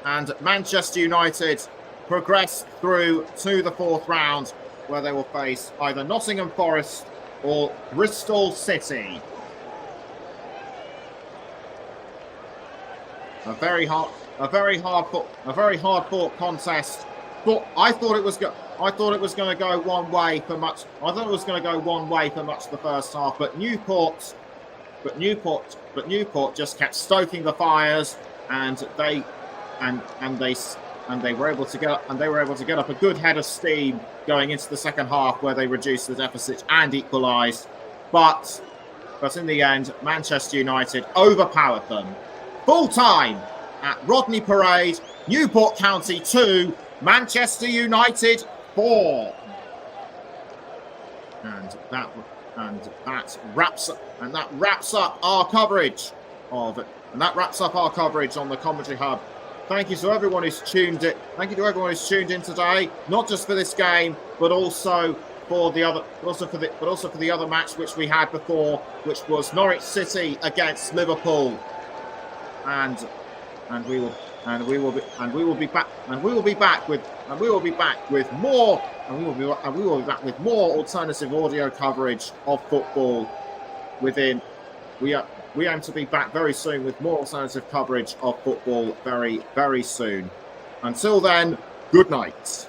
and Manchester United progress through to the fourth round, where they will face either Nottingham Forest or Bristol City. A very hard fought contest. But I thought it was going to go one way for much. The first half, but Newport just kept stoking the fires, and they were able to get up a good head of steam going into the second half, where they reduced the deficit and equalised. But in the end, Manchester United overpowered them. Full time at Rodney Parade, Newport County 2, Manchester United 4. And that wraps up our coverage on the Commentary Hub. Thank you to everyone who's tuned in. Thank you to everyone who's tuned in today, not just for this game, but also for the other match which we had before, which was Norwich City against Liverpool. And we will be back with more alternative audio coverage of football. We aim to be back very soon with more alternative coverage of football very, very soon. Until then, good night.